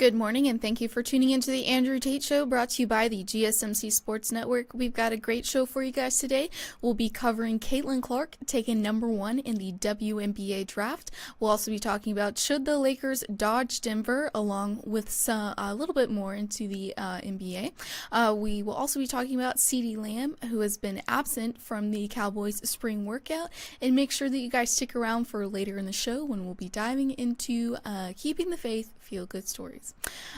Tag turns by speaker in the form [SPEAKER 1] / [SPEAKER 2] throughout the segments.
[SPEAKER 1] Good morning, and thank you for tuning into the Andrew Tate Show, brought to you by the GSMC Sports Network. We've got a great show for you guys today. We'll be covering Caitlin Clark taking number 1 in the WNBA draft. We'll also be talking about should the Lakers dodge Denver, along with a little bit more into the NBA. We will also be talking about CeeDee Lamb, who has been absent from the Cowboys spring workout, and make sure that you guys stick around for later in the show when we'll be diving into keeping the faith, feel-good stories.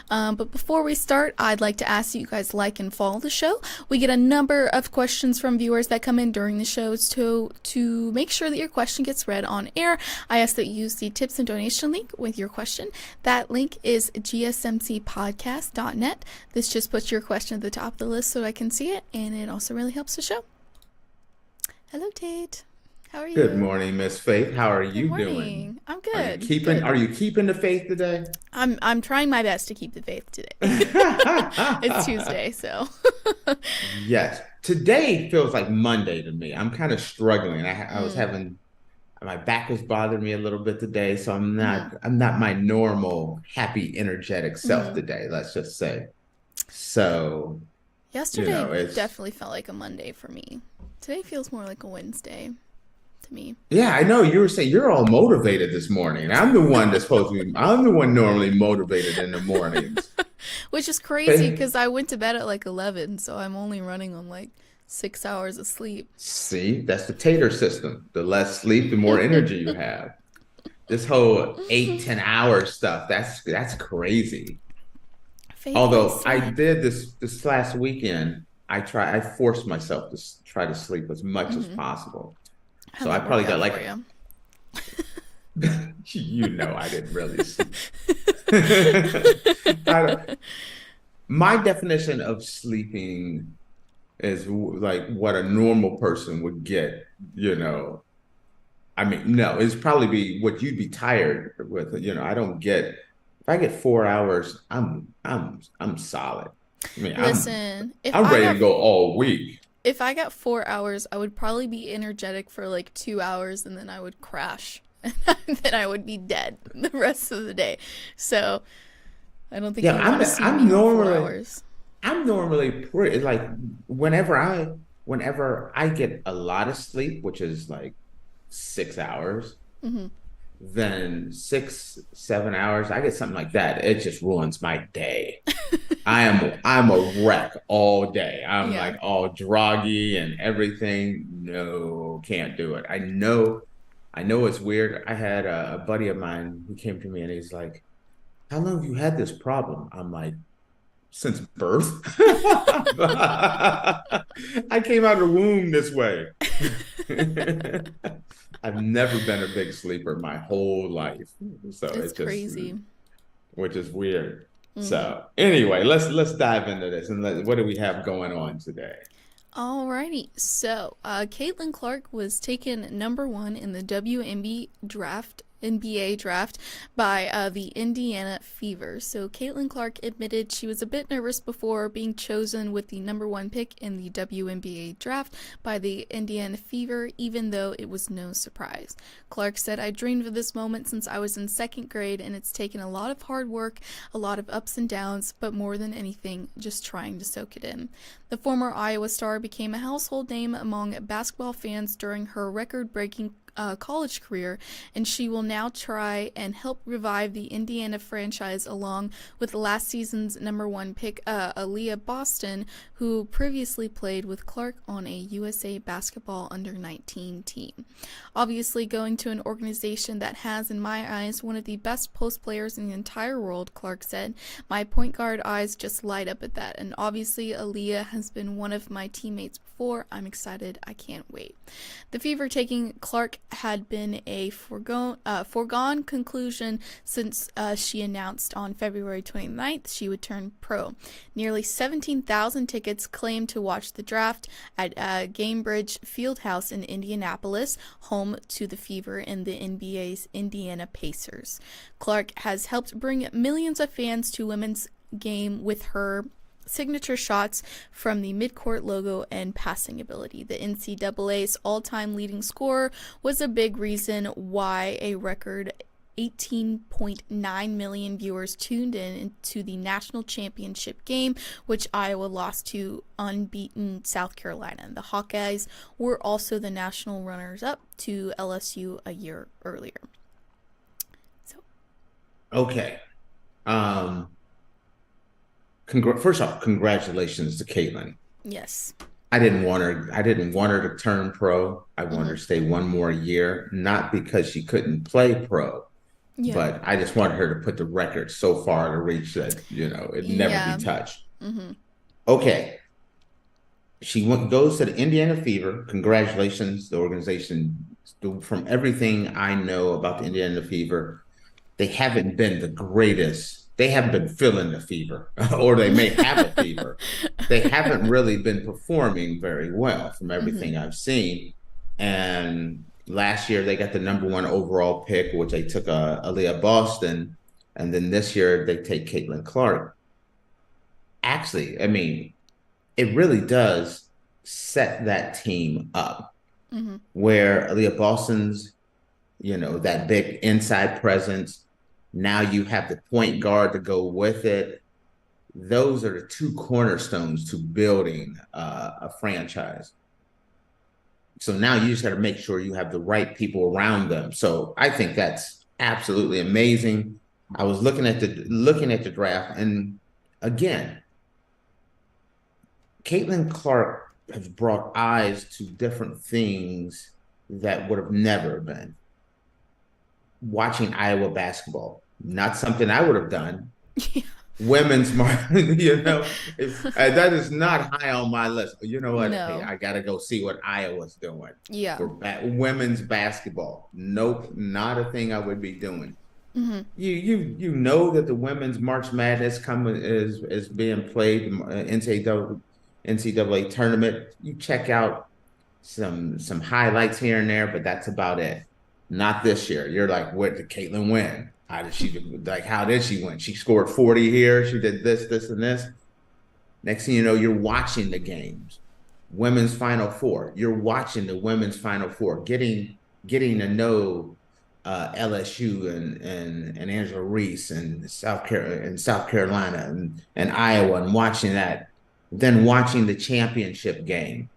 [SPEAKER 1] But before we start, I'd like to ask that you guys like and follow the show. We get a number of questions from viewers that come in during the shows. To make sure that your question gets read on air, I ask that you use the tips and donation link with your question. That link is gsmcpodcast.net. This just puts your question at the top of the list so I can see it, and it also really helps the show. Hello, Tate. How are you?
[SPEAKER 2] Good morning, Miss Faith. How are you
[SPEAKER 1] Good
[SPEAKER 2] doing?
[SPEAKER 1] morning. I'm good.
[SPEAKER 2] Are you keeping the faith today?
[SPEAKER 1] I'm trying my best to keep the faith today. It's Tuesday, so.
[SPEAKER 2] Yes. Today feels like Monday to me. I'm kind of struggling. I was having my back was bothering me a little bit today, so I'm not my normal happy, energetic self today, let's just say. So,
[SPEAKER 1] Yesterday definitely felt like a Monday for me. Today feels more like a Wednesday. Me.
[SPEAKER 2] Yeah, I know you were saying you're all motivated this morning. I'm the one I'm the one normally motivated in the mornings.
[SPEAKER 1] Which is crazy because I went to bed at like 11, so I'm only running on like 6 hours of sleep.
[SPEAKER 2] See, that's the Tater system. The less sleep, the more energy you have. This whole 8-10 hour stuff, that's crazy. Although I did this last weekend, I forced myself to try to sleep as much as possible. So I probably got like, I didn't really sleep. My definition of sleeping is like what a normal person would get, No, it's probably be what you'd be tired with. I don't get, if I get 4 hours, I'm solid.
[SPEAKER 1] Listen,
[SPEAKER 2] I'm ready to go all week.
[SPEAKER 1] If I got 4 hours, I would probably be energetic for like 2 hours, and then I would crash, and then I would be dead the rest of the day. So I don't think you want to see me in 4 hours.
[SPEAKER 2] I'm normally pretty like whenever I get a lot of sleep, which is like 6 hours, then 6-7 hours, I get something like that. It just ruins my day. I'm a wreck all day. I'm like all droggy and everything. No, can't do it. I know it's weird. I had a buddy of mine who came to me and he's like, "How long have you had this problem?" I'm like, "Since birth." I came out of the womb this way. I've never been a big sleeper my whole life. So it's just crazy. Which is weird. So anyway, let's dive into this and what do we have going on today?
[SPEAKER 1] Alrighty, so Caitlin Clark was taken number 1 in the WNBA draft by the Indiana Fever. So Caitlin Clark admitted she was a bit nervous before being chosen with the number 1 pick in the WNBA draft by the Indiana Fever, even though it was no surprise. Clark said, "I dreamed of this moment since I was in 2nd grade, and it's taken a lot of hard work, a lot of ups and downs, but more than anything, just trying to soak it in." The former Iowa star became a household name among basketball fans during her record-breaking college career, and she will now try and help revive the Indiana franchise along with last season's number 1 pick, Aliyah Boston, who previously played with Clark on a USA basketball under-19 team. Obviously, going to an organization that has, in my eyes, one of the best post players in the entire world, Clark said. My point guard eyes just light up at that, and obviously Aliyah has been one of my teammates before. I'm excited. I can't wait. The Fever taking Clark had been a foregone conclusion since she announced on February 29th she would turn pro. Nearly 17,000 tickets claimed to watch the draft at Gainbridge Fieldhouse in Indianapolis, home to the Fever and the NBA's Indiana Pacers. Clark has helped bring millions of fans to women's game with her signature shots from the midcourt logo and passing ability. The NCAA's all-time leading scorer was a big reason why a record 18.9 million viewers tuned in to the national championship game, which Iowa lost to unbeaten South Carolina. The Hawkeyes were also the national runners-up to LSU a year earlier.
[SPEAKER 2] Okay. First off, congratulations to Caitlin.
[SPEAKER 1] Yes.
[SPEAKER 2] I didn't want her to turn pro. I wanted her to stay one more year, not because she couldn't play pro, but I just wanted her to put the record so far to reach that, it'd never be touched. Okay. She goes to the Indiana Fever. Congratulations, the organization. From everything I know about the Indiana Fever, they haven't been the greatest. They haven't been feeling the fever, or they may have a fever. They haven't really been performing very well from everything I've seen. And last year they got the #1 overall pick, which they took Aliyah Boston. And then this year they take Caitlin Clark. Actually, I mean, it really does set that team up where Aliyah Boston's, that big inside presence. Now you have the point guard to go with it. Those are the two cornerstones to building a franchise. So now you just got to make sure you have the right people around them. So I think that's absolutely amazing. I was looking at the draft, and again, Caitlin Clark has brought eyes to different things that would have never been. Watching Iowa basketball, not something I would have done.
[SPEAKER 1] Yeah.
[SPEAKER 2] Women's, that is not high on my list. You know what?
[SPEAKER 1] No.
[SPEAKER 2] Hey, I got to go see what Iowa's doing.
[SPEAKER 1] Yeah.
[SPEAKER 2] For women's basketball. Nope, not a thing I would be doing. You know that the women's March Madness is being played, NCAA tournament. You check out some highlights here and there, but that's about it. Not this year. You're like, what did Caitlin win? How did she win? She scored 40 here. She did this, and this. Next thing you know, you're watching the games. Women's Final Four. You're watching the women's Final Four, getting to know LSU and Angela Reese and South Carolina and Iowa, and watching that. Then watching the championship game.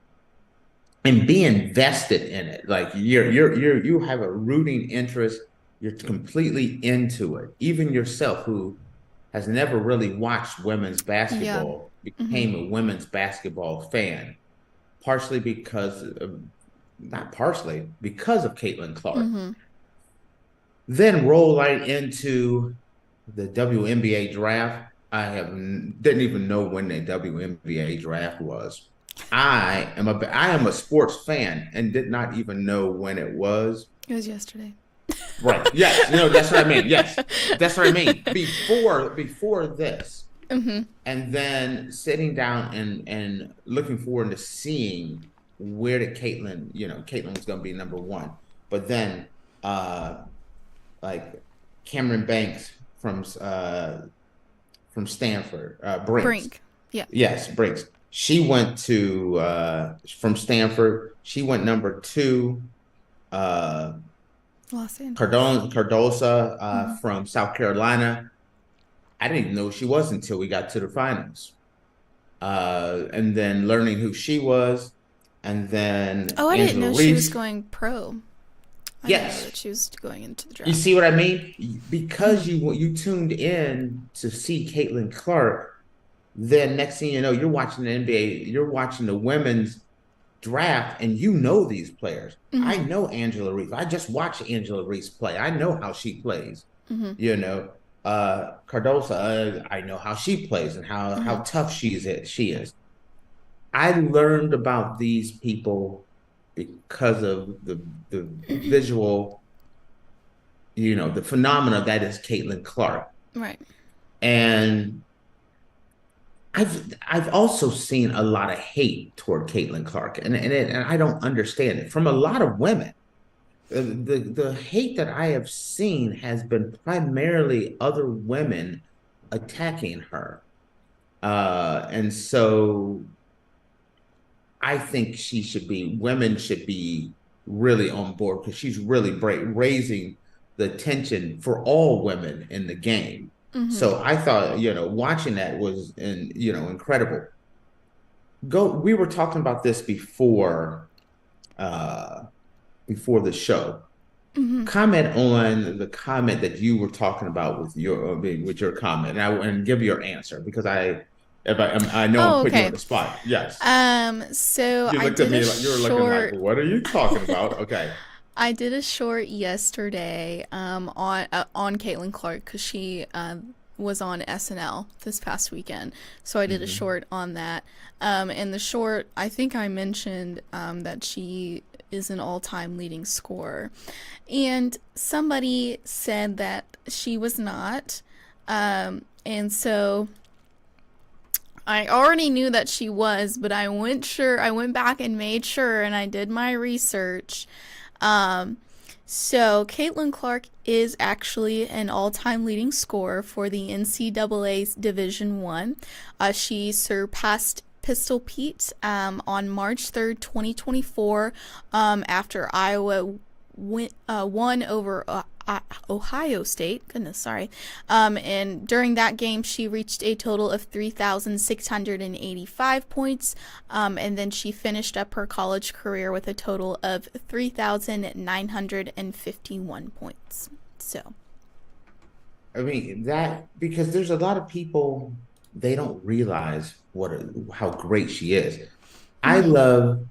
[SPEAKER 2] And be invested in it. Like you have a rooting interest. You're completely into it. Even yourself, who has never really watched women's basketball, became a women's basketball fan, because of Caitlin Clark. Then roll right into the WNBA draft. I didn't even know when the WNBA draft was. I am a sports fan and did not even know when it was.
[SPEAKER 1] It was yesterday.
[SPEAKER 2] Right. Yes. That's what I mean. Yes. That's what I mean. Before this. And then sitting down and looking forward to seeing where did Caitlin was going to be #1. But then like Cameron Banks from Stanford, Brink.
[SPEAKER 1] Yeah.
[SPEAKER 2] Yes, Brinks. She went from Stanford. She went #2.
[SPEAKER 1] Los Angeles.
[SPEAKER 2] Cardosa from South Carolina. I didn't even know who she was until we got to the finals. And then learning who she was. And then
[SPEAKER 1] I didn't know she was going pro. I didn't know that she was going into the draft.
[SPEAKER 2] You see what I mean? Because you tuned in to see Caitlin Clark. Then next thing you know, you're watching the NBA, you're watching the women's draft, and these players. I know Angela Reese. I just watched Angela Reese play. I know how she plays. Cardosa, I know how she plays and how tough she is. I learned about these people because of the visual, the phenomena that is Caitlin Clark.
[SPEAKER 1] Right.
[SPEAKER 2] And I've also seen a lot of hate toward Caitlin Clark, and I don't understand it from a lot of women. The hate that I have seen has been primarily other women attacking her, and so I think women should be really on board, because she's really raising the attention for all women in the game.
[SPEAKER 1] Mm-hmm.
[SPEAKER 2] So I thought, watching that was incredible. We were talking about this uh before the show.
[SPEAKER 1] Mm-hmm.
[SPEAKER 2] Comment on the comment that you were talking about with your comment, and give your answer, because I know I'm
[SPEAKER 1] Oh,
[SPEAKER 2] putting you on
[SPEAKER 1] okay.
[SPEAKER 2] the spot. Yes.
[SPEAKER 1] So
[SPEAKER 2] You
[SPEAKER 1] I
[SPEAKER 2] looked at
[SPEAKER 1] did a
[SPEAKER 2] me like you were looking like,
[SPEAKER 1] short.
[SPEAKER 2] what are you talking about? Okay.
[SPEAKER 1] I did a short yesterday on Caitlin Clark because she was on SNL this past weekend. So I did a
[SPEAKER 2] Hmm.
[SPEAKER 1] short on that. In the short, I think I mentioned that she is an all-time leading scorer, and somebody said that she was not. And so I already knew that she was, but I went back and made sure, and I did my research. Um, so Caitlin Clark is actually an all-time leading scorer for the NCAA's Division One. She surpassed Pistol Pete on March 3rd, 2024, after Iowa won over Ohio State. Goodness, sorry. And during that game, she reached a total of 3,685 points. And then she finished up her college career with a total of 3,951 points. So.
[SPEAKER 2] I mean, that, because there's a lot of people, they don't realize how great she is. I
[SPEAKER 1] Mm-hmm.
[SPEAKER 2] love,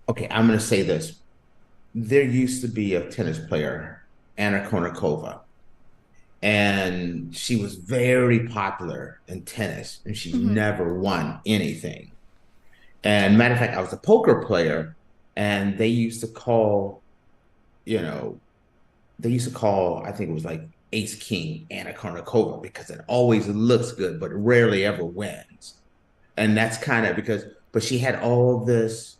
[SPEAKER 2] okay, I'm going to say this. There used to be a tennis player, Anna Kournikova, and she was very popular in tennis, and she's
[SPEAKER 1] Mm-hmm.
[SPEAKER 2] never won anything. And matter of fact, I was a poker player, and you know, I think it was like Ace King Anna Kournikova, because it always looks good, but rarely ever wins. And that's kind of but she had all this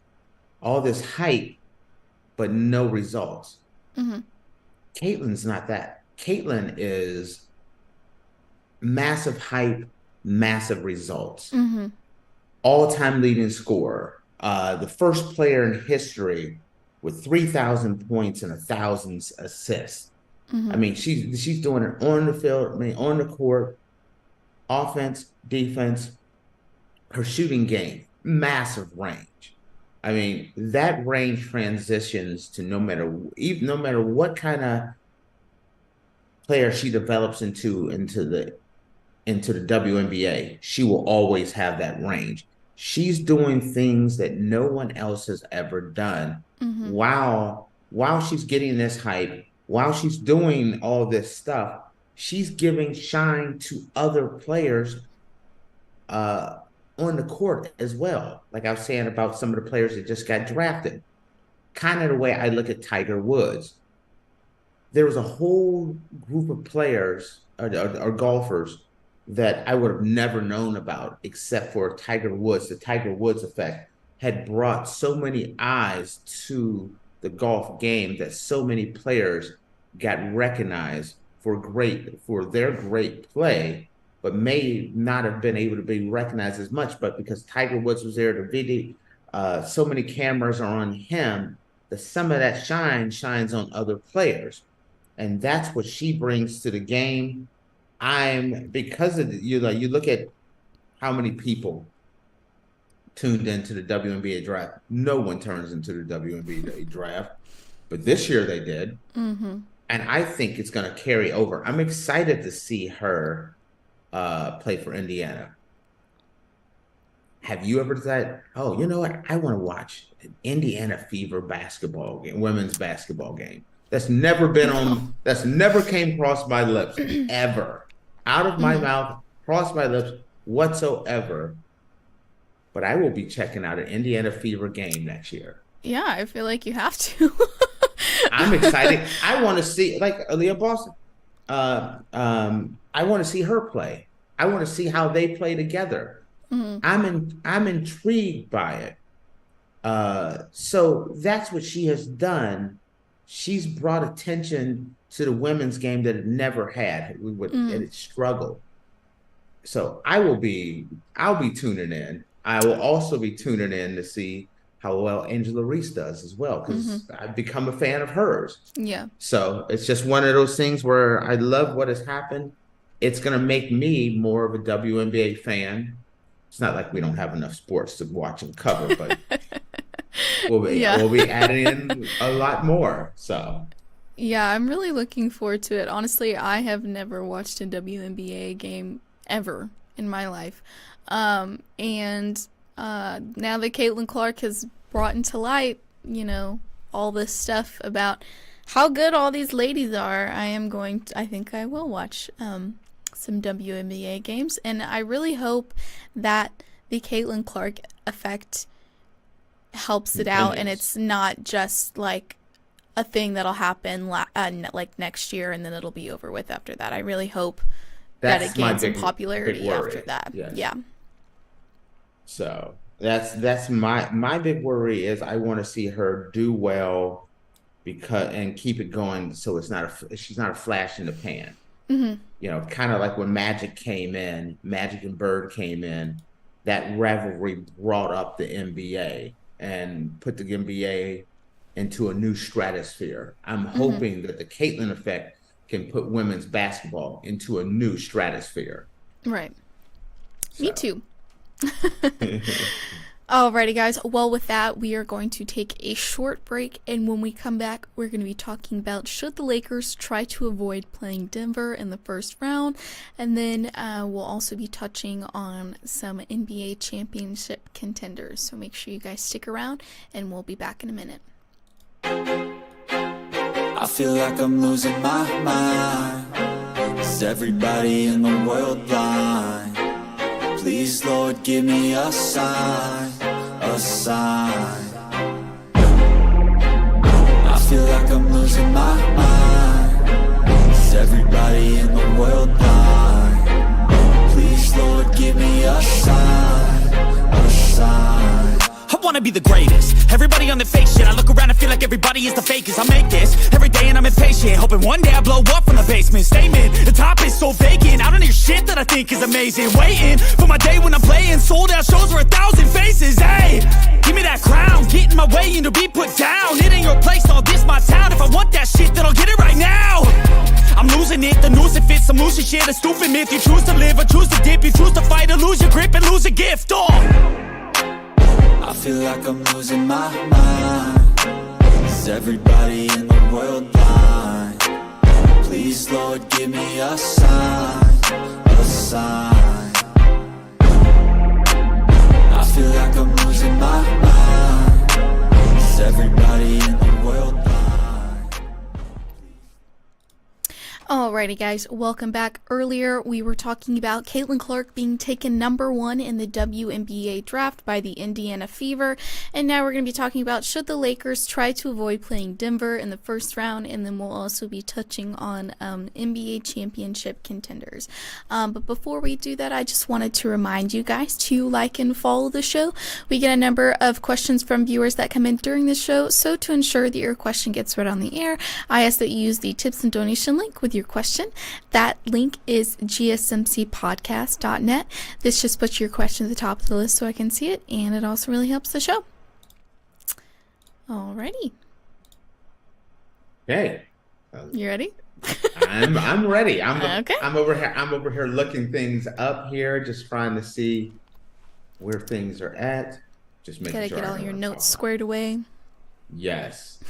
[SPEAKER 2] hype, but no results.
[SPEAKER 1] Mm-hmm.
[SPEAKER 2] Caitlin's not that. Caitlin is massive hype, massive results.
[SPEAKER 1] Mm-hmm.
[SPEAKER 2] All-time leading scorer. The first player in history with 3,000 points and 1,000 assists. I
[SPEAKER 1] Mm-hmm.
[SPEAKER 2] mean, she's doing it on the field, I mean, on the court, offense, defense, her shooting game, massive range. I mean, that range transitions to no matter what kind of player she develops into the WNBA, she will always have that range. She's doing things that no one else has ever done.
[SPEAKER 1] Mm-hmm.
[SPEAKER 2] While she's getting this hype, while she's doing all this stuff, she's giving shine to other players uh, on the court as well. Like I was saying about some of the players that just got drafted. Kind of the way I look at Tiger Woods. There was a whole group of players or golfers that I would have never known about except for Tiger Woods. The Tiger Woods effect had brought so many eyes to the golf game that so many players got recognized for their great play, but may not have been able to be recognized as much. But because Tiger Woods was there to video, so many cameras are on him, that some of that shines on other players, and that's what she brings to the game. I'm because of you look at how many people tuned into the WNBA draft. No one turns into the WNBA draft, but this year they did,
[SPEAKER 1] Mm-hmm.
[SPEAKER 2] and I think it's going to carry over. I'm excited to see her play for Indiana. Have you ever said, "Oh, you know what? I want to watch an Indiana Fever basketball game, women's basketball game"?
[SPEAKER 1] No.
[SPEAKER 2] That's never came across my lips ever, out of my
[SPEAKER 1] Mm-hmm.
[SPEAKER 2] mouth, across my lips whatsoever. But I will be checking out an Indiana Fever game next year.
[SPEAKER 1] Yeah, I feel like you have to.
[SPEAKER 2] I'm excited. I want to see, like, Aliyah Boston. I want to see her play. I want to see how they play together.
[SPEAKER 1] Mm-hmm.
[SPEAKER 2] I'm intrigued by it. So that's what she has done. She's brought attention to the women's game that it never had.
[SPEAKER 1] Mm-hmm.
[SPEAKER 2] It struggled. So I'll be tuning in. I will also be tuning in to see how well Angela Reese does as well, because I've become a fan of hers.
[SPEAKER 1] Yeah.
[SPEAKER 2] So it's just one of those things where I love what has happened. It's going to make me more of a WNBA fan. It's not like we don't have enough sports to watch and cover, but we'll be adding in a lot more. So
[SPEAKER 1] yeah, I'm really looking forward to it. Honestly, I have never watched a WNBA game ever in my life. And now that Caitlin Clark has brought into light, all this stuff about how good all these ladies are, I think I will watch some WNBA games. And I really hope that the Caitlin Clark effect helps it out, and it's not just like a thing that'll happen like next year and then it'll be over with after that. I really hope that it gains some popularity after that.
[SPEAKER 2] Yes.
[SPEAKER 1] Yeah.
[SPEAKER 2] So that's my big worry is I want to see her do well and keep it going, so she's not a flash in the pan. Kind of like when Magic and Bird came in, that rivalry brought up the NBA and put the NBA into a new stratosphere. I'm hoping that the Caitlin effect can put women's basketball into a new stratosphere.
[SPEAKER 1] Right. Me too. Alrighty, guys. Well, with that, we are going to take a short break, and when we come back, we're going to be talking about should the Lakers try to avoid playing Denver in the first round, and then we'll also be touching on some NBA championship contenders. So make sure you guys stick around, and we'll be back in a minute.
[SPEAKER 3] I feel like I'm losing my mind. Is everybody in the world blind? Please, Lord, give me a sign, a sign. I feel like I'm losing my mind. Is everybody in the world blind? Please, Lord, give me a sign, a sign.
[SPEAKER 4] I wanna be the greatest. Everybody on the fake shit. I look around and feel like everybody is the fakest. I make this every day and I'm impatient, hoping one day I blow up from the basement. Statement, the top is so vacant. I don't hear shit that I think is amazing. Waiting for my day when I'm playing sold out shows for 1,000 faces. Hey, give me that crown, get in my way and to be put down. It ain't your place, all this my town. If I want that shit, then I'll get it right now. I'm losing it, the noose it fits. I'm losing shit, a stupid myth. You choose to live or choose to dip. You choose to fight or lose your grip and lose a gift.
[SPEAKER 3] I feel like I'm losing my mind. Is everybody in the world blind? Please, Lord, give me a sign, a sign. I feel like I'm losing my mind. Is everybody in the world blind?
[SPEAKER 1] Alrighty, guys, welcome back. Earlier, we were talking about Caitlin Clark being taken number 1 in the WNBA draft by the Indiana Fever, and now we're going to be talking about should the Lakers try to avoid playing Denver in the first round, and then we'll also be touching on NBA championship contenders. But before we do that, I just wanted to remind you guys to like and follow the show. We get a number of questions from viewers that come in during the show, so to ensure that your question gets read on the air, I ask that you use the tips and donation link with your question. That link is gsmcpodcast.net. This just puts your question at the top of the list so I can see it, and it also really helps the show. Alrighty.
[SPEAKER 2] Okay.
[SPEAKER 1] You ready?
[SPEAKER 2] I'm ready.
[SPEAKER 1] Okay.
[SPEAKER 2] I'm over here looking things up here, just trying to see where things are at. Just making
[SPEAKER 1] Gotta
[SPEAKER 2] sure
[SPEAKER 1] get all your notes squared away.
[SPEAKER 2] Yes.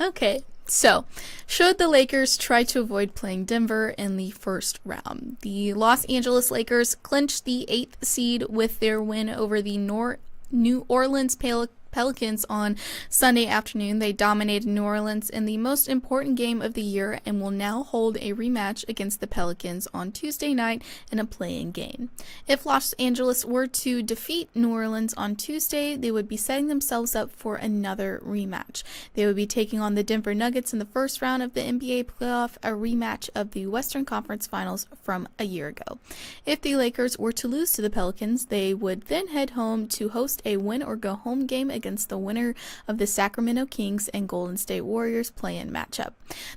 [SPEAKER 1] Okay. So, should the Lakers try to avoid playing Denver in the first round? The Los Angeles Lakers clinched the 8th seed with their win over the New Orleans Pelicans on Sunday afternoon. They dominated New Orleans in the most important game of the year and will now hold a rematch against the Pelicans on Tuesday night in a play-in game. If Los Angeles were to defeat New Orleans on Tuesday, they would be setting themselves up for another rematch. They would be taking on the Denver Nuggets in the first round of the NBA playoff, a rematch of the Western Conference Finals from a year ago. If the Lakers were to lose to the Pelicans, they would then head home to host a win-or-go-home game against the winner of the Sacramento Kings and Golden State Warriors play-in matchup.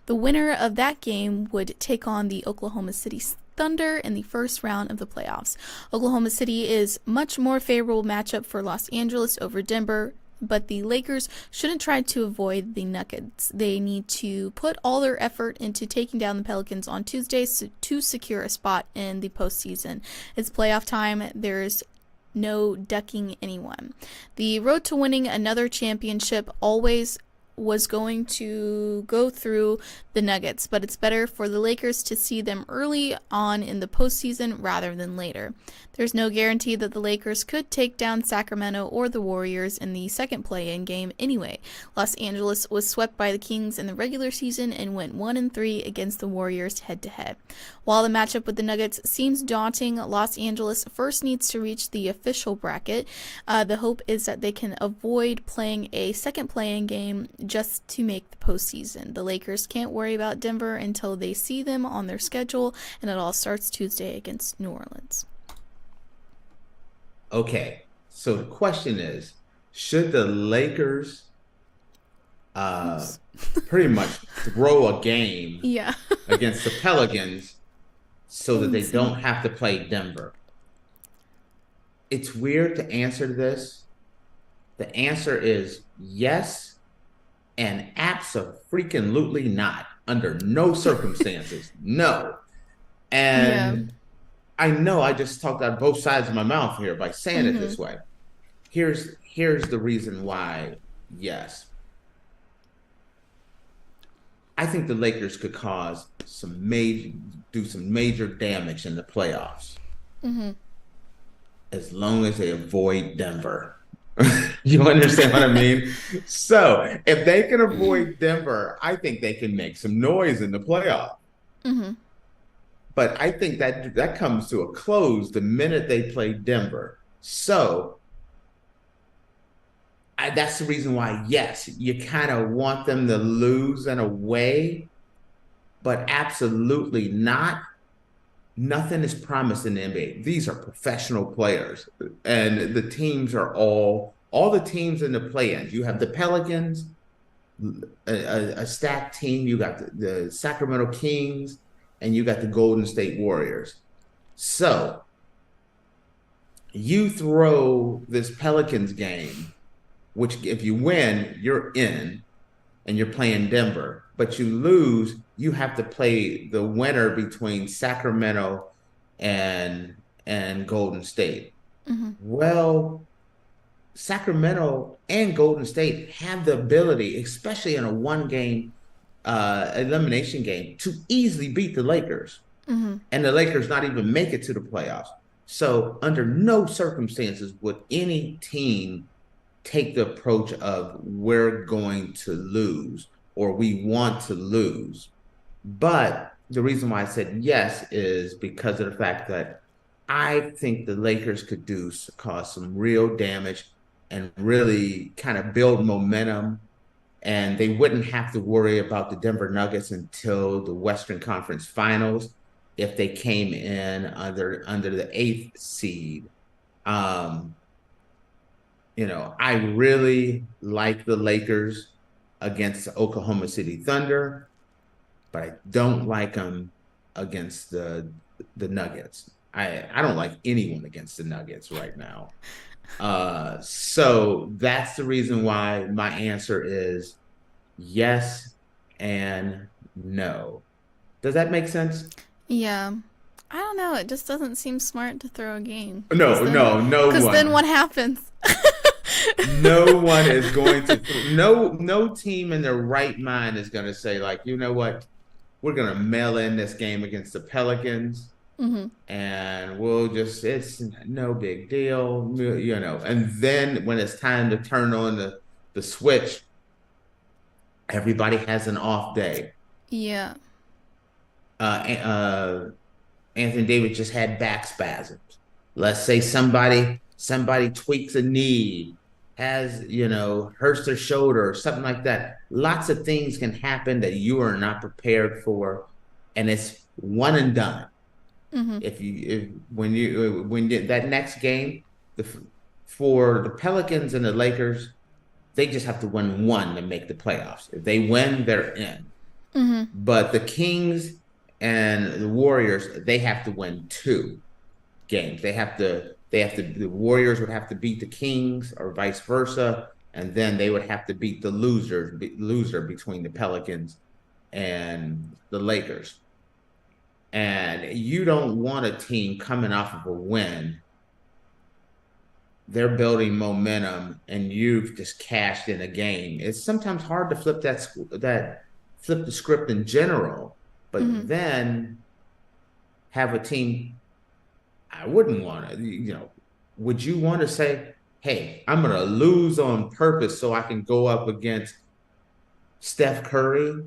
[SPEAKER 1] The winner of that game would take on the Oklahoma City Thunder in the first round of the playoffs. Oklahoma City is much more favorable matchup for Los Angeles over Denver, but the Lakers shouldn't try to avoid the Nuggets. They need to put all their effort into taking down the Pelicans on Tuesday to secure a spot in the postseason. It's playoff time. There's no ducking anyone. The road to winning another championship always was going to go through the Nuggets, but it's better for the Lakers to see them early on in the postseason rather than later. There's no guarantee that the Lakers could take down Sacramento or the Warriors in the second play-in game anyway. Los Angeles was swept by the Kings in the regular season and went 1-3 against the Warriors head-to-head. While the matchup with the Nuggets seems daunting, Los Angeles first needs to reach the official bracket. The hope is that they can avoid playing a second play-in game just to make the postseason. The Lakers can't worry about Denver until they see them on their schedule, and it all starts Tuesday against New Orleans.
[SPEAKER 2] Okay, so the question is, should the Lakers pretty much throw a game against the Pelicans so that they don't have to play Denver? It's weird to answer this. The answer is yes, and abso-freaking-lutely not. Under no circumstances. No. And I know I just talked out both sides of my mouth here by saying it this way. Here's the reason why yes. I think the Lakers could cause do some major damage in the playoffs. As long as they avoid Denver. You understand what I mean? So if they can avoid Denver, I think they can make some noise in the playoff. But I think that comes to a close the minute they play Denver. So that's the reason why, yes, you kind of want them to lose in a way, but absolutely not. Nothing is promised in the NBA. These are professional players, and the teams are all the teams in the play-ins. You have the Pelicans, a stacked team. You got the Sacramento Kings, and you got the Golden State Warriors. So you throw this Pelicans game, which if you win, you're in, and you're playing Denver. But you lose, you have to play the winner between Sacramento and Golden State. Well, Sacramento and Golden State have the ability, especially in a one-game elimination game, to easily beat the Lakers. And the Lakers not even make it to the playoffs. So under no circumstances would any team take the approach of we're going to lose or we want to lose. But the reason why I said yes is because of the fact that I think the Lakers could cause some real damage and really kind of build momentum. And they wouldn't have to worry about the Denver Nuggets until the Western Conference Finals if they came in under the 8th seed. I really like the Lakers against the Oklahoma City Thunder, but I don't like them against the Nuggets. I don't like anyone against the Nuggets right now. So that's the reason why my answer is yes and no. Does that make sense?
[SPEAKER 1] Yeah. I don't know. It just doesn't seem smart to throw a game.
[SPEAKER 2] No one.
[SPEAKER 1] Because then what happens?
[SPEAKER 2] No one is going to. No team in their right mind is going to say, like, you know what, we're going to mail in this game against the Pelicans, and it's no big deal, And then when it's time to turn on the switch, everybody has an off day.
[SPEAKER 1] Yeah.
[SPEAKER 2] Anthony Davis just had back spasms. Let's say somebody tweaks a knee, has, hurts their shoulder or something like that. Lots of things can happen that you are not prepared for, and it's one and done. When that next game, for the Pelicans and the Lakers, they just have to win one to make the playoffs. If they win, they're in. But the Kings and the Warriors, they have to win 2 games. The Warriors would have to beat the Kings or vice versa, and then they would have to beat the loser between the Pelicans and the Lakers. And you don't want a team coming off of a win. They're building momentum, and you've just cashed in a game. It's sometimes hard to flip flip the script in general, but then have a team. I wouldn't want to, would you want to say, hey, I'm going to lose on purpose so I can go up against Steph Curry?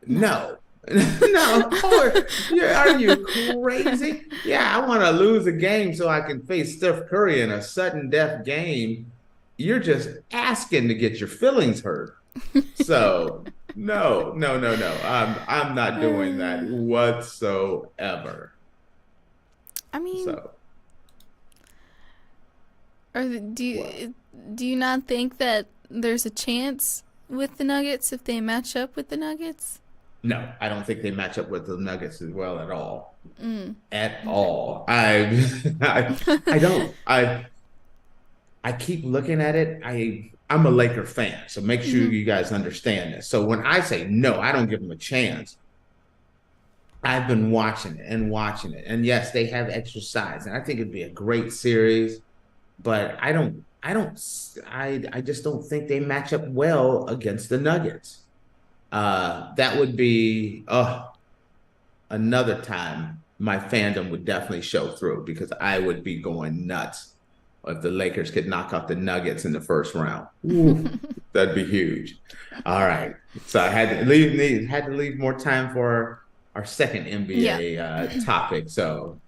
[SPEAKER 2] No. No, of course. Are you crazy? Yeah, I want to lose a game so I can face Steph Curry in a sudden death game. You're just asking to get your feelings hurt. So no. I'm not doing that whatsoever.
[SPEAKER 1] I mean,
[SPEAKER 2] So,
[SPEAKER 1] do you not think that there's a chance with the Nuggets if they match up with the Nuggets?
[SPEAKER 2] no, I don't think they match up with the Nuggets as well at all. At all. I don't. I keep looking at it. I'm a Laker fan, so make sure you guys understand this. So when I say no, I don't give them a chance. I've been watching it. And yes, they have extra size. And I think it'd be a great series, but I just don't think they match up well against the Nuggets. That would be another time my fandom would definitely show through, because I would be going nuts if the Lakers could knock out the Nuggets in the first round. Ooh, that'd be huge. All right. So I had to leave more time for our second NBA topic. So,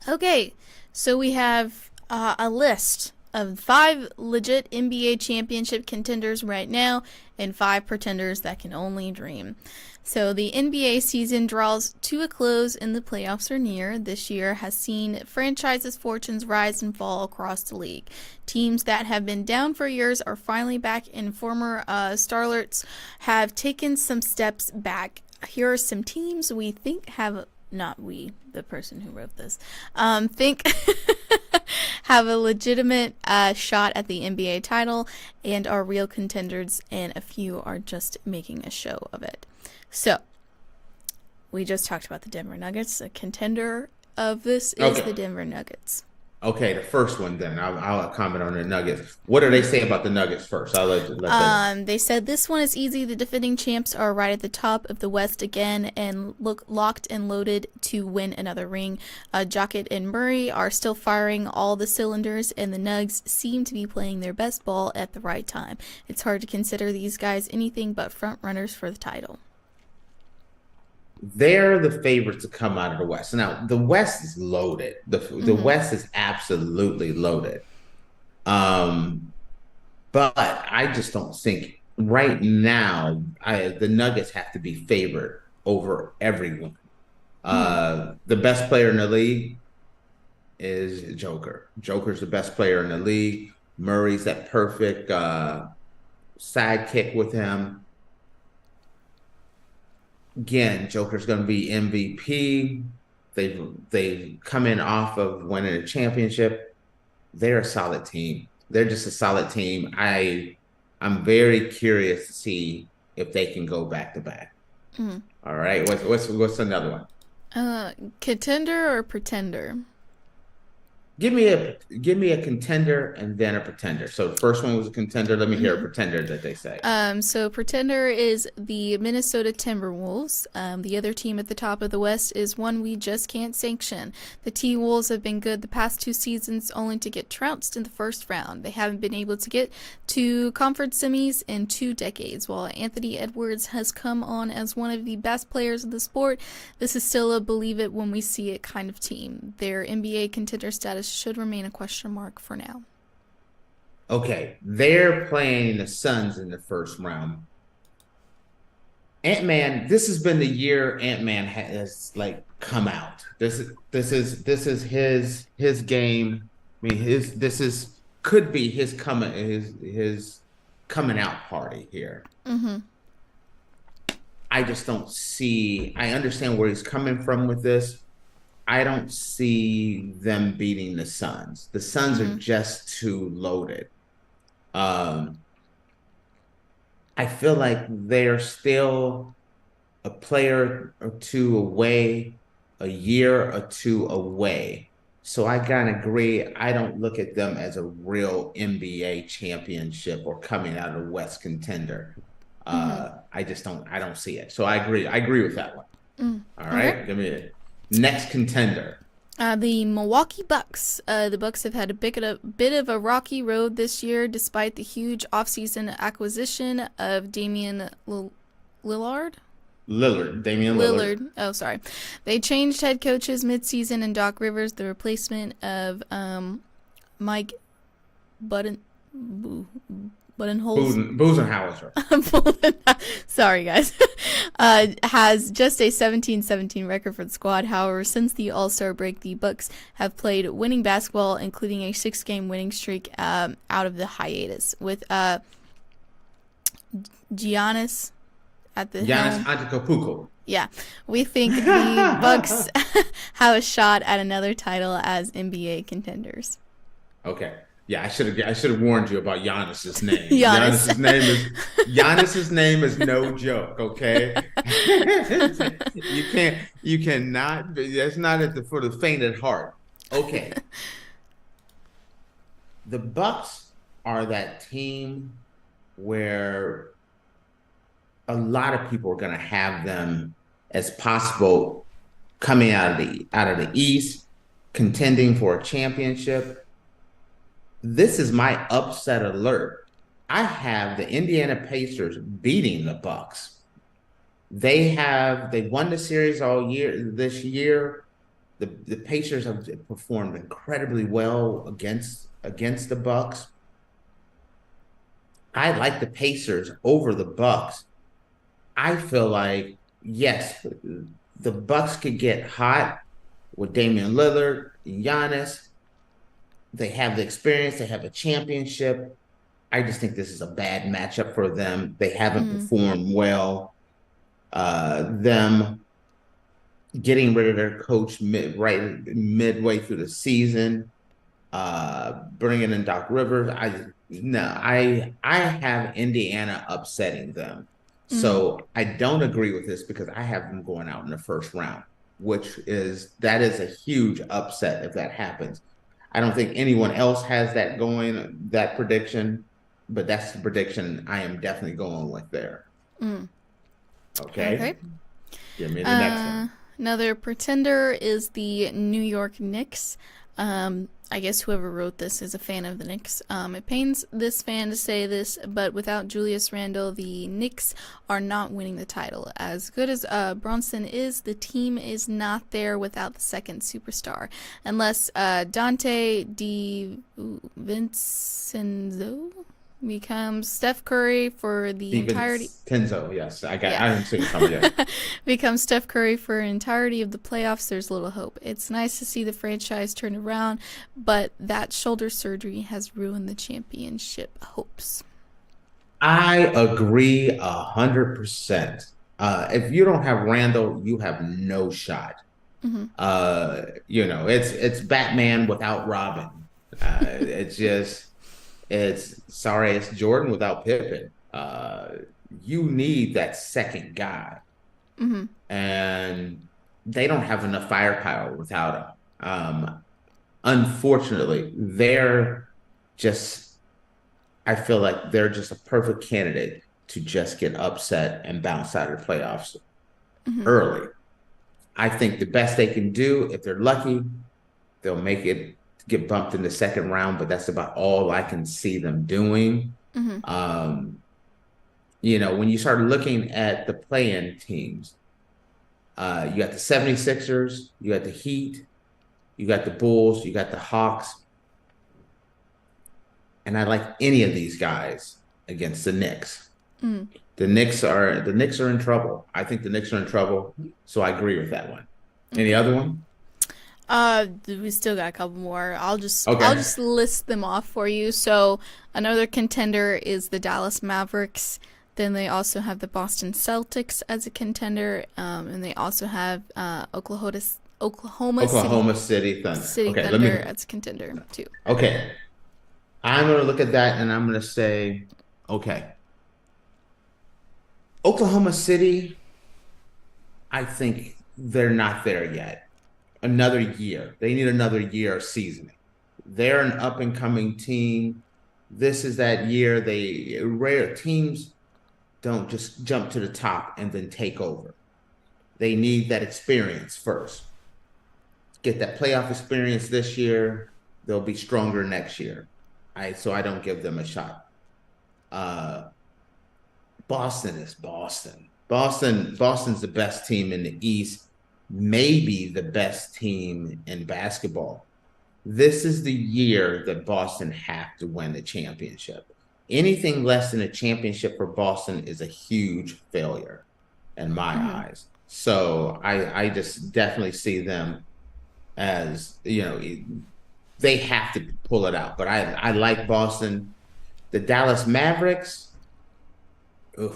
[SPEAKER 1] okay, so we have a list of 5 legit NBA championship contenders right now and 5 pretenders that can only dream. So the NBA season draws to a close and the playoffs are near. This year has seen franchises' fortunes rise and fall across the league. Teams that have been down for years are finally back, and former starlets have taken some steps back. Here are some teams we think have, not we, the person who wrote this, think have a legitimate shot at the NBA title and are real contenders, and a few are just making a show of it. So, we just talked about the Denver Nuggets. A contender of this is the Denver Nuggets.
[SPEAKER 2] Okay, the first one then. I'll comment on the Nuggets. What do they say about the Nuggets first? I'll let them.
[SPEAKER 1] They said this one is easy. The defending champs are right at the top of the West again and look locked and loaded to win another ring. Jokic and Murray are still firing all the cylinders, and the Nugs seem to be playing their best ball at the right time. It's hard to consider these guys anything but front runners for the title.
[SPEAKER 2] They're the favorites to come out of the West. Now, the West is loaded. The West is absolutely loaded. But I just don't think right now the Nuggets have to be favored over everyone. The best player in the league is Joker. Joker's the best player in the league. Murray's that perfect sidekick with him. Again, Joker's going to be MVP. They've come in off of winning a championship. They're a solid team. They're just a solid team. I'm very curious to see if they can go back to back. All right. What's another one?
[SPEAKER 1] Contender or pretender?
[SPEAKER 2] Give me a contender and then a pretender. So the first one was a contender. Let me hear a pretender that they say.
[SPEAKER 1] So pretender is the Minnesota Timberwolves. The other team at the top of the West is one we just can't sanction. The T-Wolves have been good the past 2 seasons, only to get trounced in the first round. They haven't been able to get to conference semis in 2 decades. While Anthony Edwards has come on as one of the best players in the sport, this is still a believe it when we see it kind of team. Their NBA contender status should remain a question mark for now.
[SPEAKER 2] Okay, they're playing the Suns in the first round. Ant-Man, this has been the year Ant-Man has come out. This is his game. I mean, could be his coming out party here. I just don't see. I understand where he's coming from with this. I don't see them beating the Suns. The Suns are just too loaded. I feel like they're still a player or two away, a year or two away. So I gotta agree. I don't look at them as a real NBA championship or coming out of West contender. I just don't. I don't see it. So I agree. I agree with that one. All right.
[SPEAKER 1] Okay.
[SPEAKER 2] Give me it. Next contender.
[SPEAKER 1] The Milwaukee Bucks. The Bucks have had a bit of a rocky road this year, despite the huge offseason acquisition of Damian Lillard.
[SPEAKER 2] Damian Lillard.
[SPEAKER 1] Oh, sorry. They changed head coaches midseason, and Doc Rivers, the replacement of Mike Budenholzer.
[SPEAKER 2] Budenholzer.
[SPEAKER 1] Sorry, guys. Has just a 17-17 record for the squad. However, since the All-Star break, the Bucks have played winning basketball, including a 6-game winning streak out of the hiatus, with Giannis at the helm.
[SPEAKER 2] Antetokounmpo.
[SPEAKER 1] Yeah, we think the Bucks have a shot at another title as NBA contenders.
[SPEAKER 2] Okay. Yeah, I should have warned you about Giannis's name.
[SPEAKER 1] Giannis.
[SPEAKER 2] Giannis's name is no joke. Okay, you cannot. That's not for the faint at heart. Okay, the Bucks are that team where a lot of people are going to have them as possible coming out of the East, contending for a championship. This is my upset alert. I have the Indiana Pacers beating the Bucks. They won the series all year this year. The Pacers have performed incredibly well against the Bucks. I like the Pacers over the Bucks. I feel like, yes, the Bucks could get hot with Damian Lillard, Giannis. They have the experience. They have a championship. I just think this is a bad matchup for them. They haven't performed well. Them getting rid of their coach midway through the season, bringing in Doc Rivers. I have Indiana upsetting them. So I don't agree with this because I have them going out in the first round, that is a huge upset if that happens. I don't think anyone else has that prediction, but that's the prediction I am definitely going with there. Okay. Give me the next one.
[SPEAKER 1] Another pretender is the New York Knicks. I guess whoever wrote this is a fan of the Knicks. It pains this fan to say this, but without Julius Randle, the Knicks are not winning the title. As good as Bronson is, the team is not there without the second superstar. Unless Dante DiVincenzo becomes Steph Curry for the entirety.
[SPEAKER 2] Tenzo, yes, I didn't see it coming yet.
[SPEAKER 1] Becomes Steph Curry for an entirety of the playoffs. There's little hope. It's nice to see the franchise turn around, but that shoulder surgery has ruined the championship hopes.
[SPEAKER 2] I agree 100%. If you don't have Randall, you have no shot. It's Batman without Robin. It's Jordan without Pippen. You need that second guy. And they don't have enough firepower without him. Unfortunately, I feel like they're just a perfect candidate to just get upset and bounce out of the playoffs early. I think the best they can do, if they're lucky, they'll get bumped in the second round, but that's about all I can see them doing. When you start looking at the play-in teams, you got the 76ers, you got the Heat, you got the Bulls, you got the Hawks. And I like any of these guys against the Knicks. The Knicks are in trouble. I think the Knicks are in trouble, so I agree with that one. Any other one?
[SPEAKER 1] We still got a couple more. I'll just list them off for you. So another contender is the Dallas Mavericks. Then they also have the Boston Celtics as a contender, and they also have Oklahoma
[SPEAKER 2] City Thunder. Okay,
[SPEAKER 1] Thunder as a contender too.
[SPEAKER 2] Okay, I'm going to look at that and I'm going to say, okay, Oklahoma City, I think they're not there yet. Another year. They need another year of seasoning. They're an up-and-coming team. This is that year. Rare teams don't just jump to the top and then take over. They need that experience first. Get that playoff experience this year. They'll be stronger next year. So I don't give them a shot. Boston is Boston. Boston's the best team in the East, maybe the best team in basketball. This is the year that Boston have to win the championship. Anything less than a championship for Boston is a huge failure in my eyes. So I just definitely see them as, they have to pull it out. But I like Boston. The Dallas Mavericks, I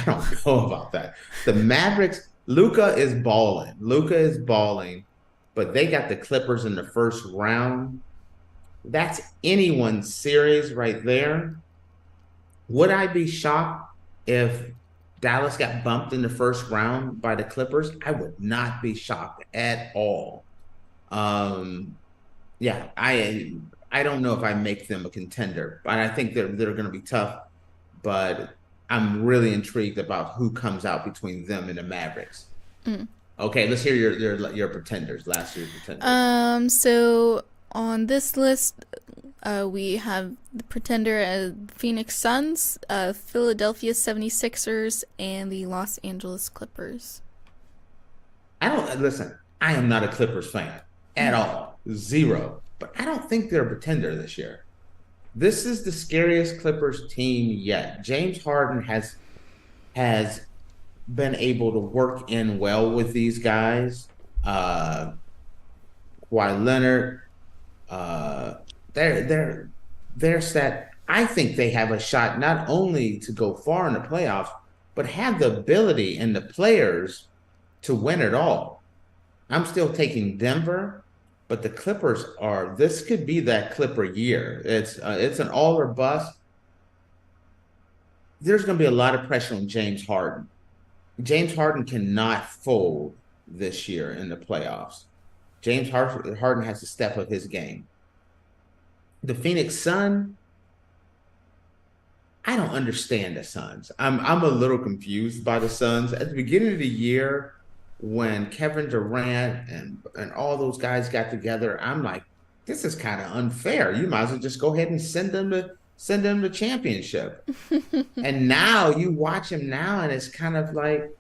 [SPEAKER 2] don't know about that. The Mavericks, Luka is balling, but they got the Clippers in the first round. That's anyone's series right there. Would I be shocked if Dallas got bumped in the first round by the Clippers? I would not be shocked at all. Yeah, I don't know if I make them a contender, but I think they're going to be tough. But I'm really intrigued about who comes out between them and the Mavericks. Okay, let's hear your pretenders. Last year's pretenders.
[SPEAKER 1] So on this list, we have the pretender as Phoenix Suns, Philadelphia 76ers, and the Los Angeles Clippers.
[SPEAKER 2] I am not a Clippers fan at all. Zero. But I don't think they're a pretender this year. This is the scariest Clippers team yet. James Harden has been able to work in well with these guys. Kawhi Leonard, they're set. I think they have a shot not only to go far in the playoffs, but have the ability and the players to win it all. I'm still taking Denver, but the Clippers this could be that Clipper year. It's an all or bust. There's going to be a lot of pressure on James Harden. James Harden cannot fold this year in the playoffs. James Harden has to step up his game. The Phoenix Suns, I don't understand the Suns. I'm a little confused by the Suns. At the beginning of the year, when Kevin Durant and all those guys got together, I'm like, this is kind of unfair. You might as well just go ahead and send them the championship. And now you watch him now, and it's kind of like,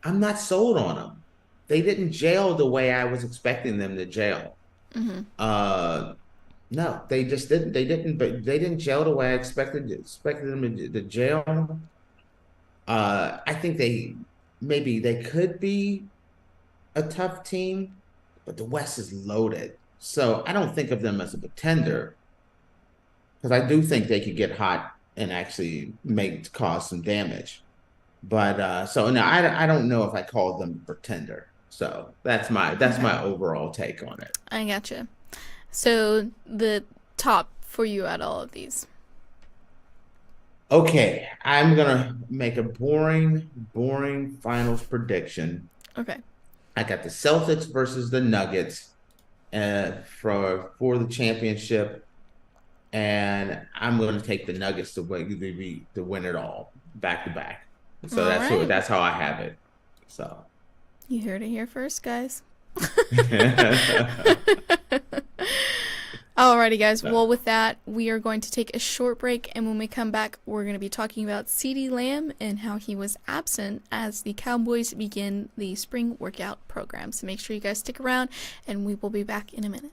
[SPEAKER 2] I'm not sold on them. They didn't gel the way I was expecting them to gel. No, they just didn't. They didn't gel the way I expected them to gel. I think they could be a tough team, but the West is loaded. So I don't think of them as a pretender, because I do think they could get hot and actually cause some damage. But so no, I don't know if I call them a pretender. So that's my overall take on it.
[SPEAKER 1] I gotcha. So the top for you at all of these.
[SPEAKER 2] Okay, I'm gonna make a boring finals prediction.
[SPEAKER 1] Okay.
[SPEAKER 2] I got the Celtics versus the Nuggets for the championship, and I'm going to take the Nuggets to win it all back to back. So that's how I have it. So
[SPEAKER 1] you heard it here first, guys. Alrighty, guys. Well, with that, we are going to take a short break, and when we come back, we're going to be talking about CeeDee Lamb and how he was absent as the Cowboys begin the spring workout program. So make sure you guys stick around, and we will be back in a minute.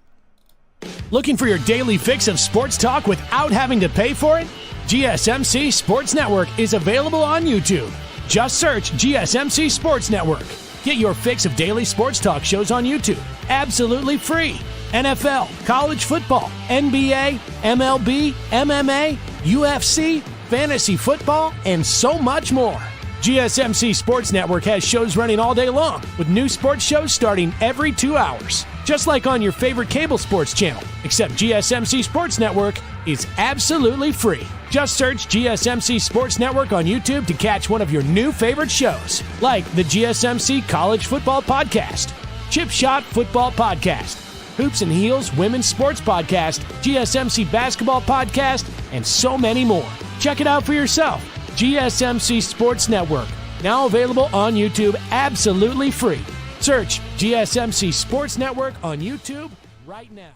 [SPEAKER 5] Looking for your daily fix of sports talk without having to pay for it? GSMC Sports Network is available on YouTube. Just search GSMC Sports Network. Get your fix of daily sports talk shows on YouTube, absolutely free. NFL, college football, NBA, MLB, MMA, UFC, fantasy football, and so much more. GSMC Sports Network has shows running all day long, with new sports shows starting every 2 hours. Just like on your favorite cable sports channel, except GSMC Sports Network is absolutely free. Just search GSMC Sports Network on YouTube to catch one of your new favorite shows, like the GSMC College Football Podcast, Chip Shot Football Podcast, Hoops and Heels Women's Sports Podcast, GSMC Basketball Podcast, and so many more. Check it out for yourself. GSMC Sports Network, now available on YouTube absolutely free. Search GSMC Sports Network on YouTube right now.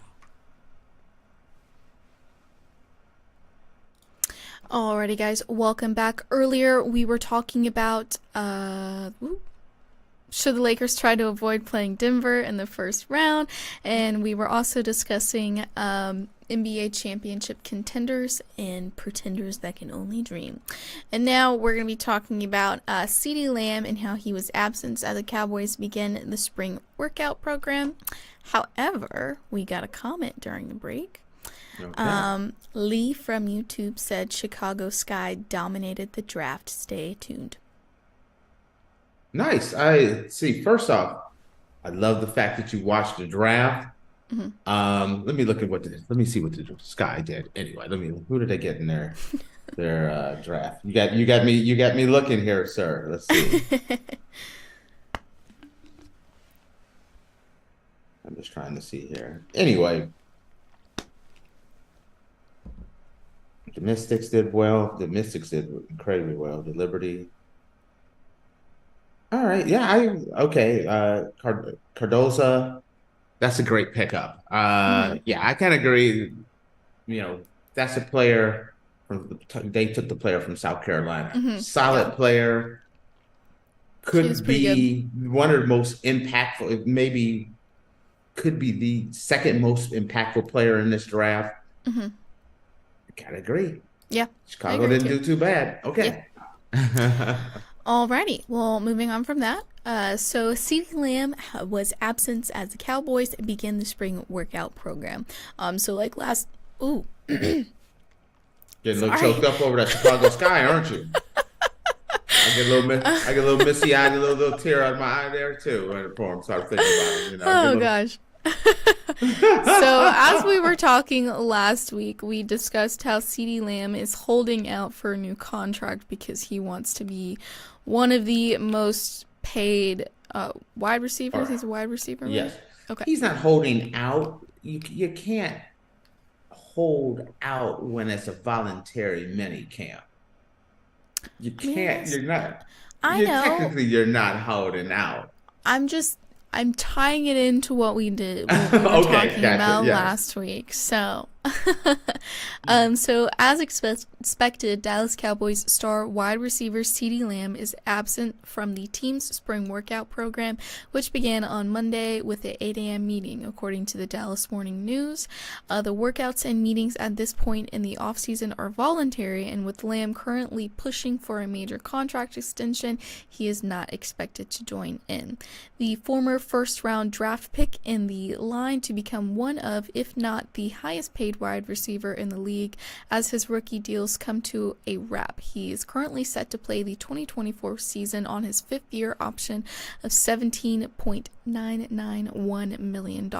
[SPEAKER 1] Alrighty, guys, welcome back. Earlier, we were talking about should the Lakers try to avoid playing Denver in the first round, and we were also discussing NBA championship contenders and pretenders that can only dream. And now we're going to be talking about CeeDee Lamb and how he was absent as the Cowboys begin the spring workout program. However, we got a comment during the break. Okay. Lee from YouTube said Chicago Sky dominated the draft. Stay tuned.
[SPEAKER 2] Nice. I see. First off, I love the fact that you watched the draft. Mm-hmm. Let me look at let me see what the Sky did. Anyway, who did they get in their draft? You got me looking here, sir. Let's see. I'm just trying to see here. Anyway, the Mystics did well. The Mystics did incredibly well. The Liberty. All right. Yeah. Okay. Cardoza. That's a great pickup. Yeah, I kind of agree. That's a player they took the player from South Carolina. Mm-hmm. Solid player. Could be one of the most impactful, maybe could be the second most impactful player in this draft. Mm-hmm. I kind of agree.
[SPEAKER 1] Yeah.
[SPEAKER 2] Chicago didn't do too bad. Okay.
[SPEAKER 1] Yeah. Alrighty. Well, moving on from that. So CeeDee Lamb was absent as the Cowboys begin the spring workout program. So like last, getting
[SPEAKER 2] a little choked up over that Chicago Sky, aren't you? I get a little misty eyed, a little tear out of my eye there too when I start thinking about it.
[SPEAKER 1] Oh gosh. So as we were talking last week, we discussed how CeeDee Lamb is holding out for a new contract because he wants to be one of the most paid wide receivers. He's a wide receiver, right?
[SPEAKER 2] Yes.
[SPEAKER 1] Okay.
[SPEAKER 2] He's not holding out. You can't hold out when it's a voluntary mini camp. You can't. You're not.
[SPEAKER 1] I know.
[SPEAKER 2] Technically, you're not holding out.
[SPEAKER 1] I'm tying it into what we were talking about last week. So, so as expected, Dallas Cowboys star wide receiver CeeDee Lamb is absent from the team's spring workout program, which began on Monday with an 8 a.m. meeting, according to the Dallas Morning News. The workouts and meetings at this point in the offseason are voluntary, and with Lamb currently pushing for a major contract extension, he is not expected to join in. The former first-round draft pick in the line to become one of, if not the highest-paid wide receiver in the league, as his rookie deals come to a wrap. He is currently set to play the 2024 season on his fifth-year option of $17.991 million.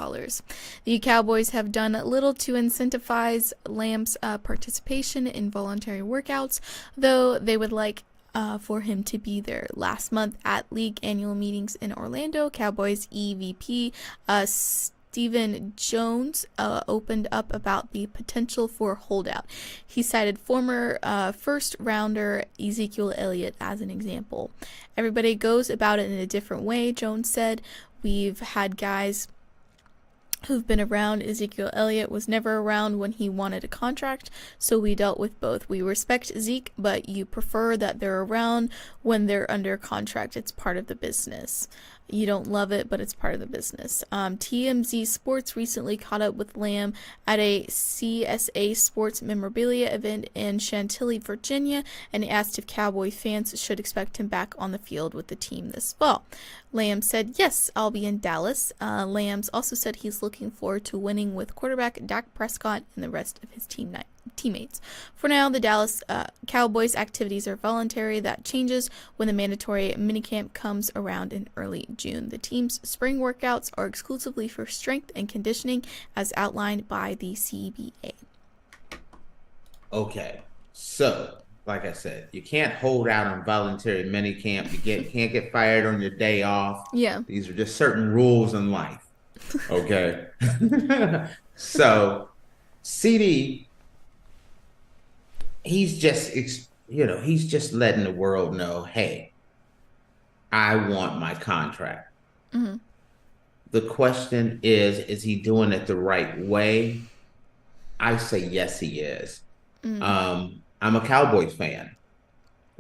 [SPEAKER 1] The Cowboys have done little to incentivize Lamb's participation in voluntary workouts, though they would like for him to be there. Last month at league annual meetings in Orlando, Cowboys EVP Stephen Jones opened up about the potential for holdout. He cited former first rounder Ezekiel Elliott as an example. Everybody goes about it in a different way, Jones said. We've had guys who've been around. Ezekiel Elliott was never around when he wanted a contract, so we dealt with both. We respect Zeke, but you prefer that they're around when they're under contract. It's part of the business. You don't love it, but it's part of the business. TMZ Sports recently caught up with Lamb at a CSA Sports memorabilia event in Chantilly, Virginia, and asked if Cowboy fans should expect him back on the field with the team this fall. Lamb said, "Yes, I'll be in Dallas." Lambs also said he's looking forward to winning with quarterback Dak Prescott and the rest of his teammates. teammates. For now, the Dallas Cowboys activities are voluntary. That changes when the mandatory minicamp comes around in early June. The team's spring workouts are exclusively for strength and conditioning as outlined by the CBA.
[SPEAKER 2] Okay, so like I said, you can't hold out on voluntary minicamp. You can't get fired on your day off.
[SPEAKER 1] Yeah.
[SPEAKER 2] These are just certain rules in life. Okay. So CD, he's just letting the world know, hey, I want my contract.
[SPEAKER 1] Mm-hmm.
[SPEAKER 2] The question is he doing it the right way? I say yes, he is. Mm-hmm. I'm a Cowboys fan.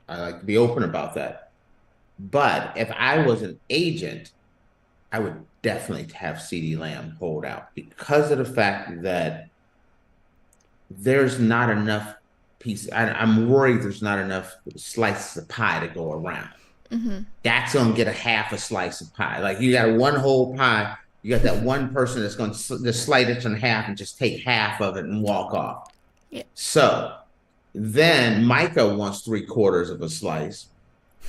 [SPEAKER 2] I like to be open about that. But if I was an agent, I would definitely have CeeDee Lamb hold out because of the fact that there's not enough I'm worried there's not enough slices of pie to go around. Mm-hmm. That's going to get a half a slice of pie. Like you got one whole pie, you got that one person that's going to just slice it in half and just take half of it and walk off.
[SPEAKER 1] Yeah.
[SPEAKER 2] So then Micah wants 3/4 of a slice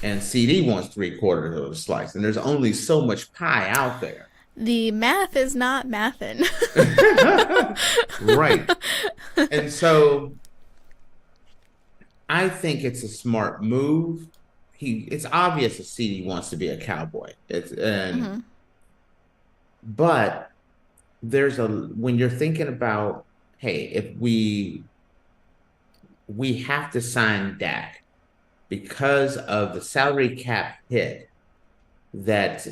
[SPEAKER 2] and CD wants 3/4 of a slice. And there's only so much pie out there.
[SPEAKER 1] The math is not mathin'.
[SPEAKER 2] Right. And so I think it's a smart move. It's obvious that CD wants to be a Cowboy. But when you're thinking about, hey, if we have to sign Dak because of the salary cap hit that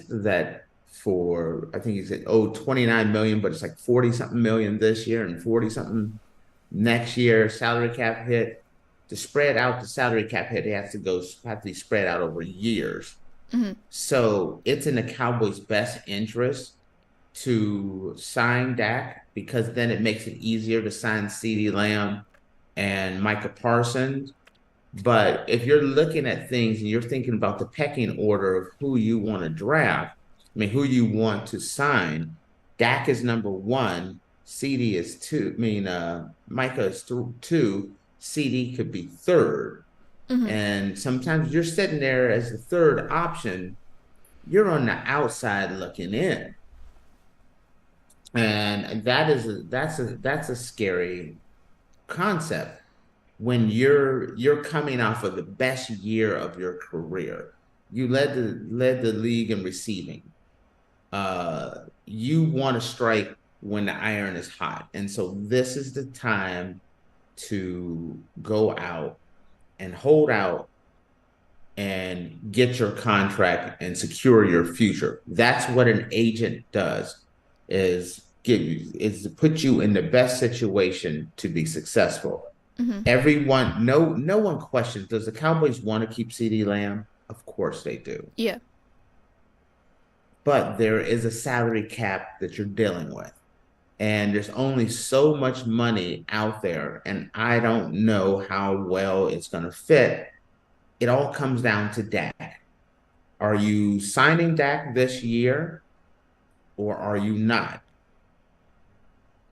[SPEAKER 2] for, I think he said, $29 million, but it's like 40 something million this year and 40 something next year salary cap hit. To spread out the salary cap hit, it have to be spread out over years. Mm-hmm. So it's in the Cowboys' best interest to sign Dak because then it makes it easier to sign CeeDee Lamb and Micah Parsons. But if you're looking at things and you're thinking about the pecking order of who you want to draft, who you want to sign, Dak is number 1, CD is 2. Micah is 2. CD could be 3rd. Mm-hmm. And sometimes you're sitting there as the 3rd option. You're on the outside looking in. And that's a scary concept when you're coming off of the best year of your career. You led the league in receiving. You want to strike when the iron is hot. And so this is the time to go out and hold out and get your contract and secure your future. That's what an agent does, is to put you in the best situation to be successful. Mm-hmm. Everyone, no one questions, does the Cowboys want to keep CeeDee Lamb? Of course they do.
[SPEAKER 1] Yeah.
[SPEAKER 2] But there is a salary cap that you're dealing with. And there's only so much money out there, and I don't know how well it's going to fit. It all comes down to Dak. Are you signing Dak this year, or are you not?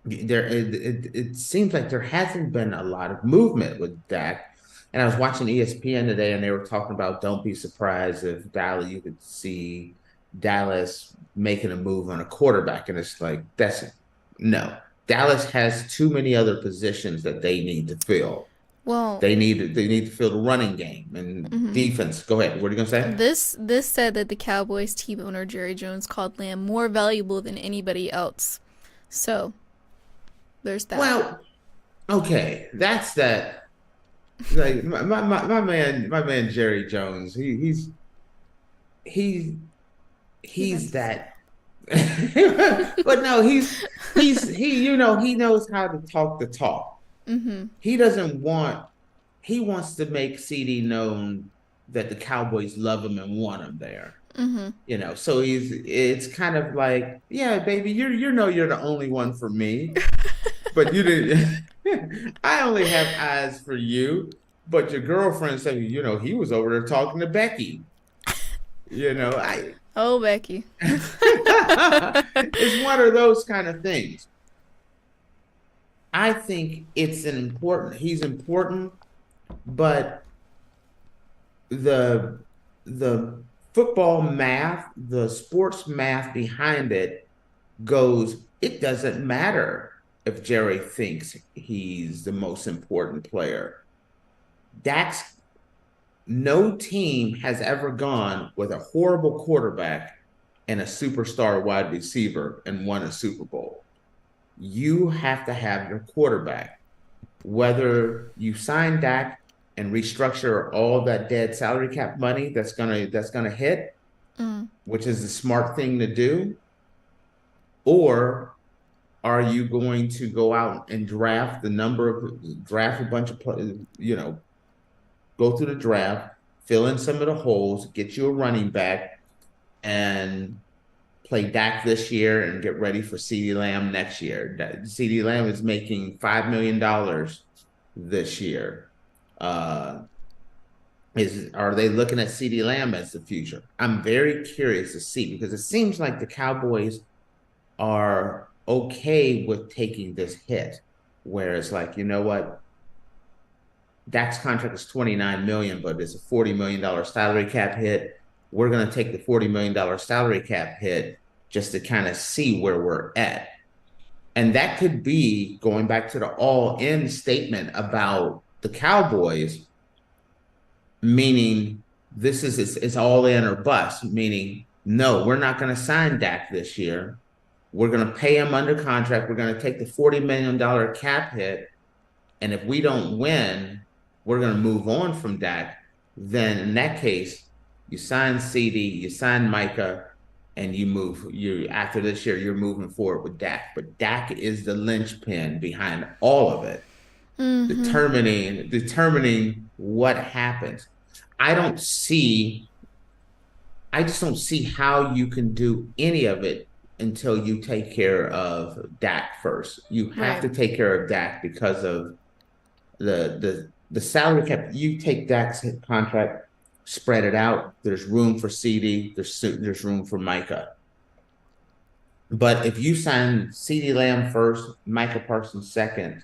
[SPEAKER 2] It seems like there hasn't been a lot of movement with Dak. And I was watching ESPN today, and they were talking about don't be surprised if you could see Dallas making a move on a quarterback, and it's like no. Dallas has too many other positions that they need to fill.
[SPEAKER 1] Well,
[SPEAKER 2] they need to fill the running game and defense. Go ahead. What are you gonna say?
[SPEAKER 1] This said that the Cowboys team owner Jerry Jones called Lamb more valuable than anybody else. So there's that. Well,
[SPEAKER 2] okay, that's that. Like my man Jerry Jones. He's that. But no, he knows how to talk the talk. Mm-hmm. He wants to make CD known that the Cowboys love him and want him there. Mm-hmm. So it's kind of like, yeah, baby, you're the only one for me, but you didn't. I only have eyes for you, but your girlfriend said, he was over there talking to Becky.
[SPEAKER 1] Oh, Becky.
[SPEAKER 2] It's one of those kind of things. I think he's important, but the the football math, the sports math behind it it doesn't matter if Jerry thinks he's the most important player. That's No team has ever gone with a horrible quarterback and a superstar wide receiver and won a Super Bowl. You have to have your quarterback. Whether you sign Dak and restructure all that dead salary cap money that's gonna hit, which is the smart thing to do, or are you going to go out and draft a bunch of go through the draft, fill in some of the holes, get you a running back, and play Dak this year and get ready for CeeDee Lamb next year. CeeDee Lamb is making $5 million this year. Are they looking at CeeDee Lamb as the future? I'm very curious to see, because it seems like the Cowboys are okay with taking this hit, where it's like, you know what? Dak's contract is $29 million, but it's a $40 million salary cap hit. We're going to take the $40 million salary cap hit just to kind of see where we're at. And that could be going back to the all-in statement about the Cowboys, meaning it's all in or bust, meaning, no, we're not going to sign Dak this year. We're going to pay him under contract. We're going to take the $40 million cap hit. And if we don't win, we're going to move on from Dak. Then in that case, you sign CeeDee, you sign Micah, and after this year, you're moving forward with Dak. But Dak is the linchpin behind all of it, determining what happens. I just don't see how you can do any of it until you take care of Dak first. You have to take care of Dak because of the salary cap. You take Dak's contract, spread it out. There's room for CeeDee. There's room for Micah. But if you sign CeeDee Lamb first, Micah Parsons second,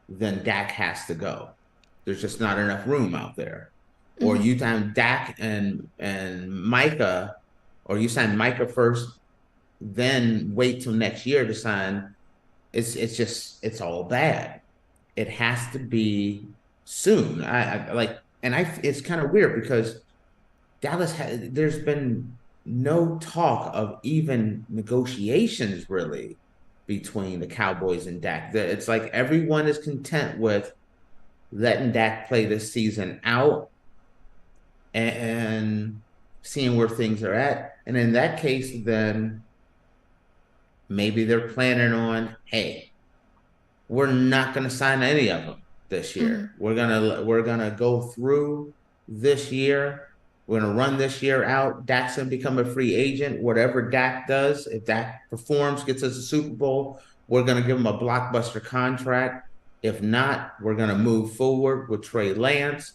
[SPEAKER 2] then Dak has to go. There's just not enough room out there. Or you sign Dak and Micah, or you sign Micah first, then wait till next year to sign. It's all bad. It has to be soon. It's kind of weird because there's been no talk of even negotiations really between the Cowboys and Dak. It's like everyone is content with letting Dak play this season out and seeing where things are at. And in that case, then maybe they're planning on, hey, we're not going to sign any of them this year. We're gonna go through this year. We're gonna run this year out. Dak's gonna become a free agent. Whatever Dak does, if Dak performs, gets us a Super Bowl, we're gonna give him a blockbuster contract. If not, we're gonna move forward with Trey Lance.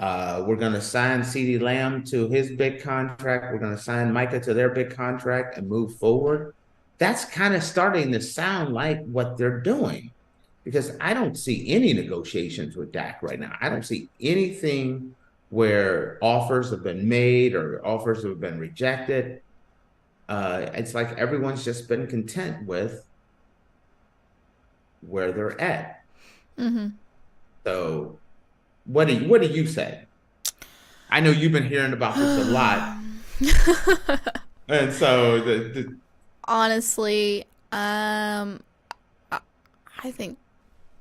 [SPEAKER 2] We're gonna sign CeeDee Lamb to his big contract. We're gonna sign Micah to their big contract and move forward. That's kind of starting to sound like what they're doing, because I don't see any negotiations with Dak right now. I don't see anything where offers have been made or offers have been rejected. It's like everyone's just been content with where they're at. So what do you say? I know you've been hearing about this a lot. And so
[SPEAKER 1] honestly, I think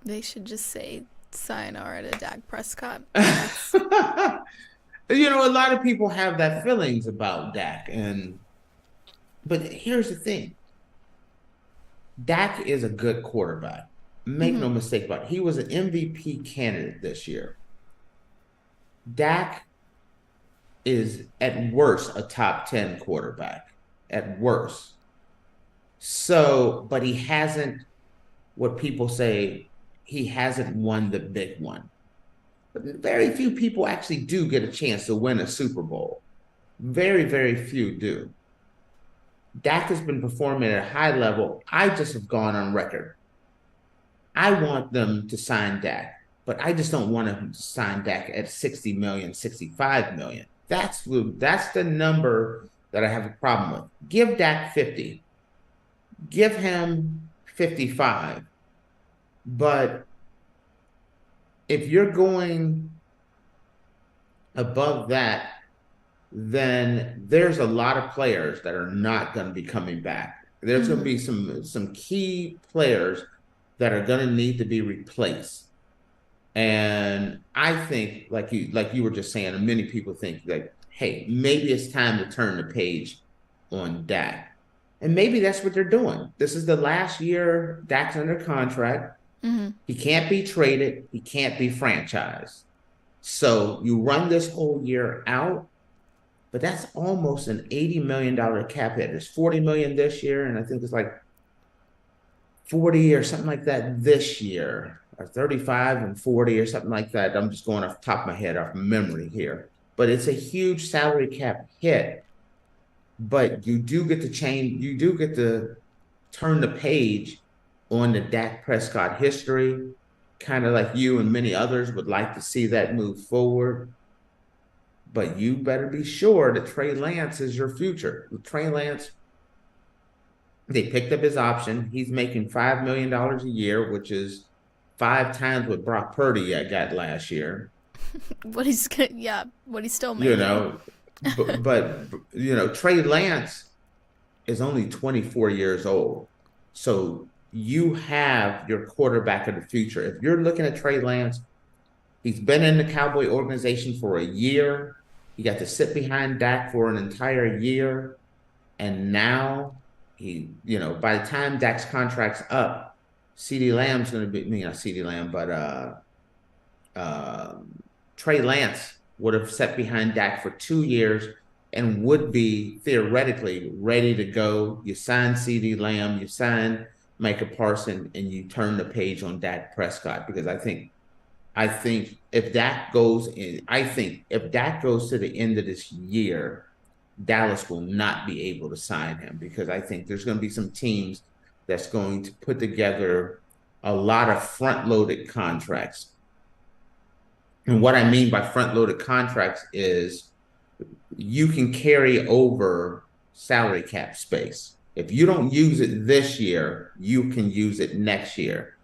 [SPEAKER 1] they should just say sayonara to Dak Prescott.
[SPEAKER 2] A lot of people have that feelings about Dak, but here's the thing. Dak is a good quarterback. Make no mistake about it. He was an MVP candidate this year. Dak is at worst a top 10 quarterback, at worst. So, but he hasn't, what people say, he hasn't won the big one. But very few people actually do get a chance to win a Super Bowl. Very, very few do. Dak has been performing at a high level. I just have gone on record I want them to sign Dak, but I just don't want them to sign Dak at 60 million, 65 million. That's the number that I have a problem with. Give Dak 50. Give him 55. But if you're going above that, then there's a lot of players that are not going to be coming back. There's going to be some key players that are going to need to be replaced. And I think, like you were just saying, and many people think that, hey, maybe it's time to turn the page on Dak. And maybe that's what they're doing. This is the last year Dak's under contract. He can't be traded. He can't be franchised. So you run this whole year out, but that's almost an $80 million cap hit. There's $40 million this year, and I think it's like 40 or something like that this year, or 35 and 40 or something like that. I'm just going off the top of my head, off memory here. But it's a huge salary cap hit. But you do get to turn the page on the Dak Prescott history, kind of like you and many others would like to see that move forward. But you better be sure that Trey Lance is your future. Trey Lance, they picked up his option. He's making $5 million a year, which is 5 times what Brock Purdy got last year.
[SPEAKER 1] What he's still making.
[SPEAKER 2] But Trey Lance is only 24 years old. So you have your quarterback of the future. If you're looking at Trey Lance, he's been in the Cowboy organization for a year. He got to sit behind Dak for an entire year. And now by the time Dak's contract's up, CeeDee Lamb's going to be, not CeeDee Lamb, but Trey Lance would have sat behind Dak for 2 years and would be theoretically ready to go. You sign CeeDee Lamb, you sign Micah Parsons, and you turn the page on Dak Prescott, because I think if Dak goes to the end of this year, Dallas will not be able to sign him, because I think there's going to be some teams that's going to put together a lot of front-loaded contracts. And what I mean by front-loaded contracts is you can carry over salary cap space. If you don't use it this year, you can use it next year.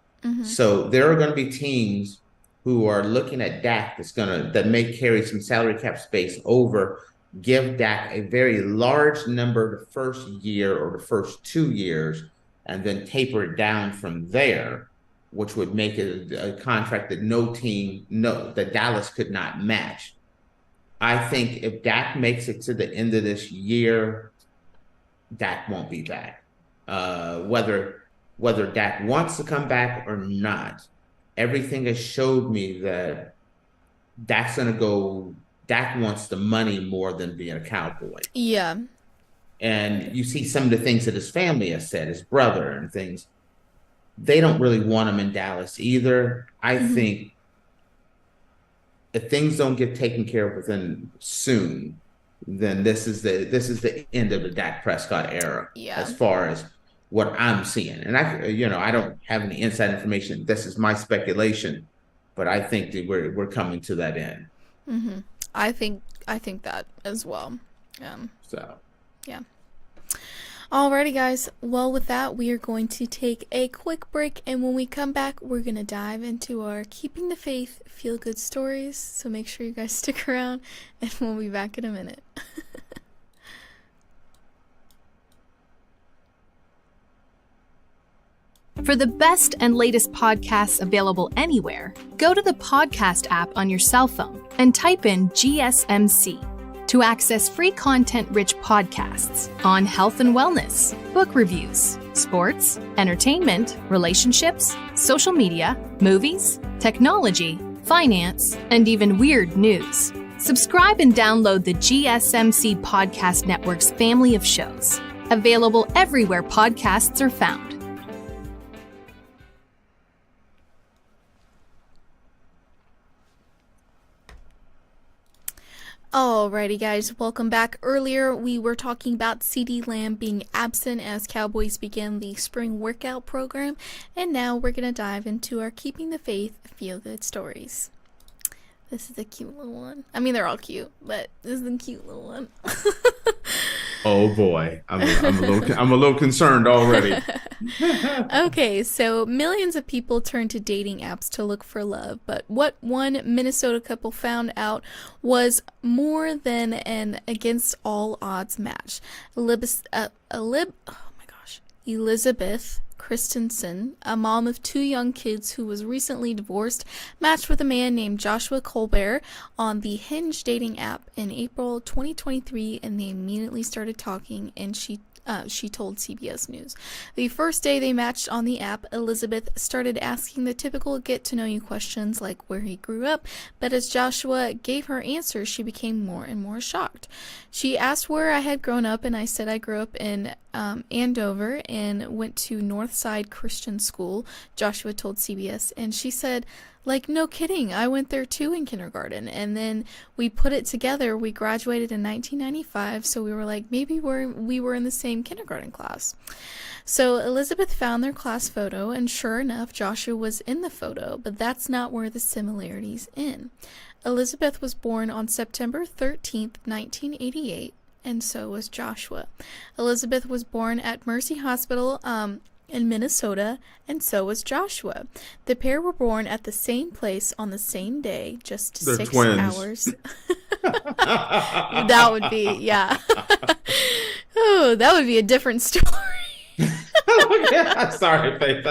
[SPEAKER 2] So there are going to be teams who are looking at Dak that may carry some salary cap space over, give Dak a very large number the first year or the first 2 years, and then taper it down from there, which would make it a contract that that Dallas could not match. I think if Dak makes it to the end of this year, Dak won't be back. Whether Dak wants to come back or not, everything has showed me that Dak wants the money more than being a Cowboy.
[SPEAKER 1] Yeah.
[SPEAKER 2] And you see some of the things that his family has said, his brother and things. They don't really want him in Dallas either. I think if things don't get taken care of within soon, then this is the end of the Dak Prescott era, as far as what I'm seeing. And I don't have any inside information. This is my speculation, but I think that we're coming to that end.
[SPEAKER 1] I think that as well.
[SPEAKER 2] So
[SPEAKER 1] yeah. Alrighty, guys. Well, with that, we are going to take a quick break, and when we come back, we're going to dive into our Keeping the Faith feel-good stories, so make sure you guys stick around, and we'll be back in a minute.
[SPEAKER 6] For the best and latest podcasts available anywhere, go to the podcast app on your cell phone and type in GSMC. To access free content-rich podcasts on health and wellness, book reviews, sports, entertainment, relationships, social media, movies, technology, finance, and even weird news. Subscribe and download the GSMC Podcast Network's family of shows, available everywhere podcasts are found.
[SPEAKER 1] Alrighty, guys, welcome back. Earlier, we were talking about CeeDee Lamb being absent as Cowboys began the spring workout program, and now we're going to dive into our Keeping the Faith feel-good stories. This is a cute little one. I mean, they're all cute, but this is a cute little one.
[SPEAKER 2] Oh boy, I'm a little concerned already.
[SPEAKER 1] Okay, so millions of people turn to dating apps to look for love, but what one Minnesota couple found out was more than an against all odds match. Elizabeth Christensen, a mom of 2 young kids who was recently divorced, matched with a man named Joshua Colbert on the Hinge dating app in April 2023, and they immediately started talking, and she told CBS News. The first day they matched on the app, Elizabeth started asking the typical get-to-know-you questions like where he grew up, but as Joshua gave her answers, she became more and more shocked. She asked where I had grown up, and I said I grew up in Andover and went to Northside Christian School, Joshua told CBS, and she said, like, no kidding, I went there too in kindergarten, and then we put it together. We graduated in 1995, so we were like, maybe we were in the same kindergarten class. So Elizabeth found their class photo, and sure enough, Joshua was in the photo, but that's not where the similarities end. Elizabeth was born on September 13th, 1988, and so was Joshua. Elizabeth was born at Mercy Hospital, in Minnesota, and so was Joshua. The pair were born at the same place on the same day, just
[SPEAKER 2] They're
[SPEAKER 1] 6
[SPEAKER 2] twins.
[SPEAKER 1] hours. That would be, yeah. Oh, that would be a different story.
[SPEAKER 2] Yeah, sorry, Faith.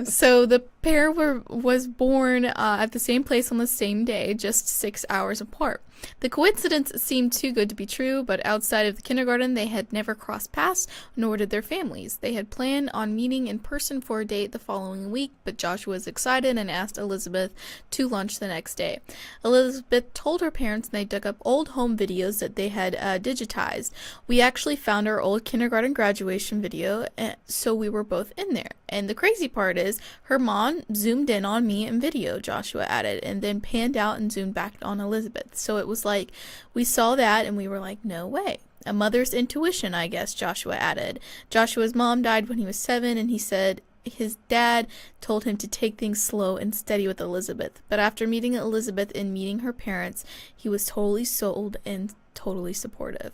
[SPEAKER 1] So the pair was born at the same place on the same day, just 6 hours apart. The coincidence seemed too good to be true, but outside of the kindergarten, they had never crossed paths, nor did their families. They had planned on meeting in person for a date the following week, but Joshua was excited and asked Elizabeth to lunch the next day. Elizabeth told her parents, and they dug up old home videos that they had digitized. We actually found our old kindergarten graduation video, so we were both in there. And the crazy part is, her mom zoomed in on me in video, Joshua added, and then panned out and zoomed back on Elizabeth. So it was like, we saw that and we were like, no way. A mother's intuition, I guess, Joshua added. Joshua's mom died when he was 7, and he said his dad told him to take things slow and steady with Elizabeth. But after meeting Elizabeth and meeting her parents, he was totally sold and totally supportive.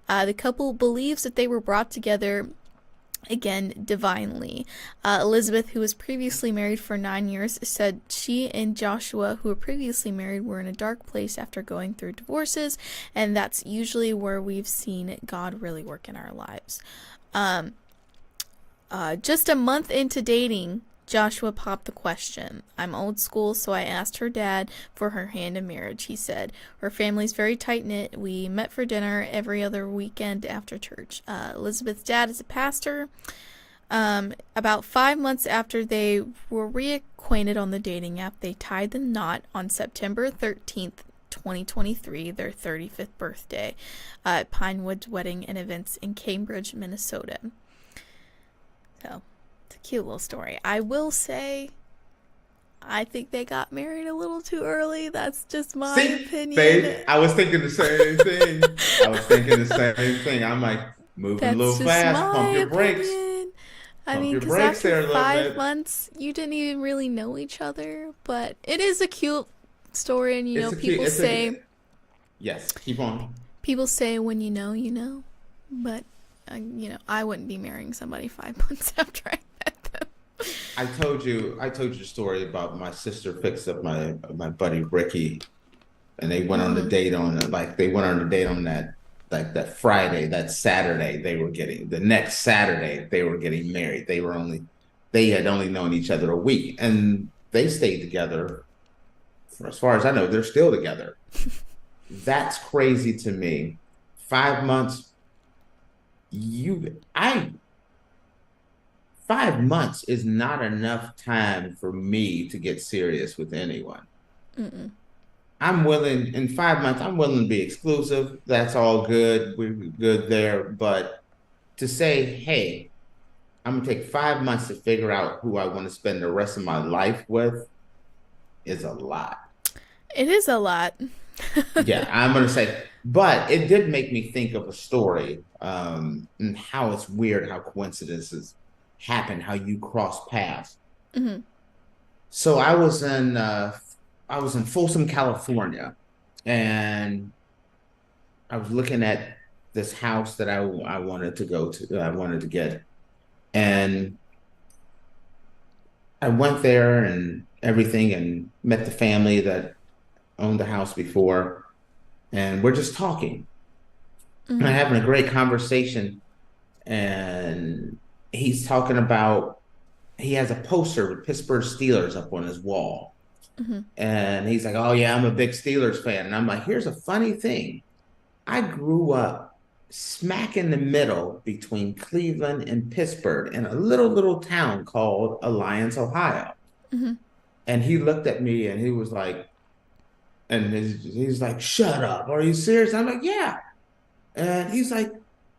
[SPEAKER 1] The couple believes that they were brought together again divinely. Elizabeth, who was previously married for 9 years, said she and Joshua, who were previously married, were in a dark place after going through divorces, and that's usually where we've seen God really work in our lives. Just a month into dating, Joshua popped the question. I'm old school, so I asked her dad for her hand in marriage, he said. Her family's very tight-knit. We met for dinner every other weekend after church. Elizabeth's dad is a pastor. About 5 months after they were reacquainted on the dating app, they tied the knot on September 13th, 2023, their 35th birthday, at Pinewood's Wedding and Events in Cambridge, Minnesota. So, it's a cute little story. I will say, I think they got married a little too early. That's just my opinion.
[SPEAKER 2] Babe, I was thinking the same thing. I'm like, moving a little fast, pump your brakes.
[SPEAKER 1] I mean, because after 5 months, you didn't even really know each other. But it is a cute story, and people say...
[SPEAKER 2] Yes, keep on.
[SPEAKER 1] People say when you know, you know. But, I wouldn't be marrying somebody 5 months after I met them.
[SPEAKER 2] I told you a story about my sister picks up my buddy Ricky, and they went on a date on that Friday, that Saturday the next Saturday they were getting married. They had only known each other a week, and they stayed together. As far as I know, they're still together. That's crazy to me. 5 months. 5 months is not enough time for me to get serious with anyone.
[SPEAKER 1] Mm-mm.
[SPEAKER 2] I'm willing, in 5 months, I'm willing to be exclusive. That's all good. We're good there. But to say, hey, I'm going to take 5 months to figure out who I want to spend the rest of my life with is a lot.
[SPEAKER 1] It is a lot.
[SPEAKER 2] Yeah, I'm gonna say, but it did make me think of a story, and how it's weird how coincidences happen, how you cross paths.
[SPEAKER 1] Hmm.
[SPEAKER 2] So I was in Folsom, California, and I was looking at this house that I wanted to go to, that I wanted to get, and I went there and everything, and met the family that owned the house before, and we're just talking and
[SPEAKER 1] Hmm.
[SPEAKER 2] having a great conversation. And he's talking about, he has a poster with Pittsburgh Steelers up on his wall.
[SPEAKER 1] Hmm.
[SPEAKER 2] And he's like, "Oh, yeah, I'm a big Steelers fan." And I'm like, "Here's a funny thing. I grew up smack in the middle between Cleveland and Pittsburgh in a little town called Alliance, Ohio."
[SPEAKER 1] Hmm.
[SPEAKER 2] And he looked at me and he was like, he's like, "Shut up. Are you serious?" I'm like, "Yeah." And he's like,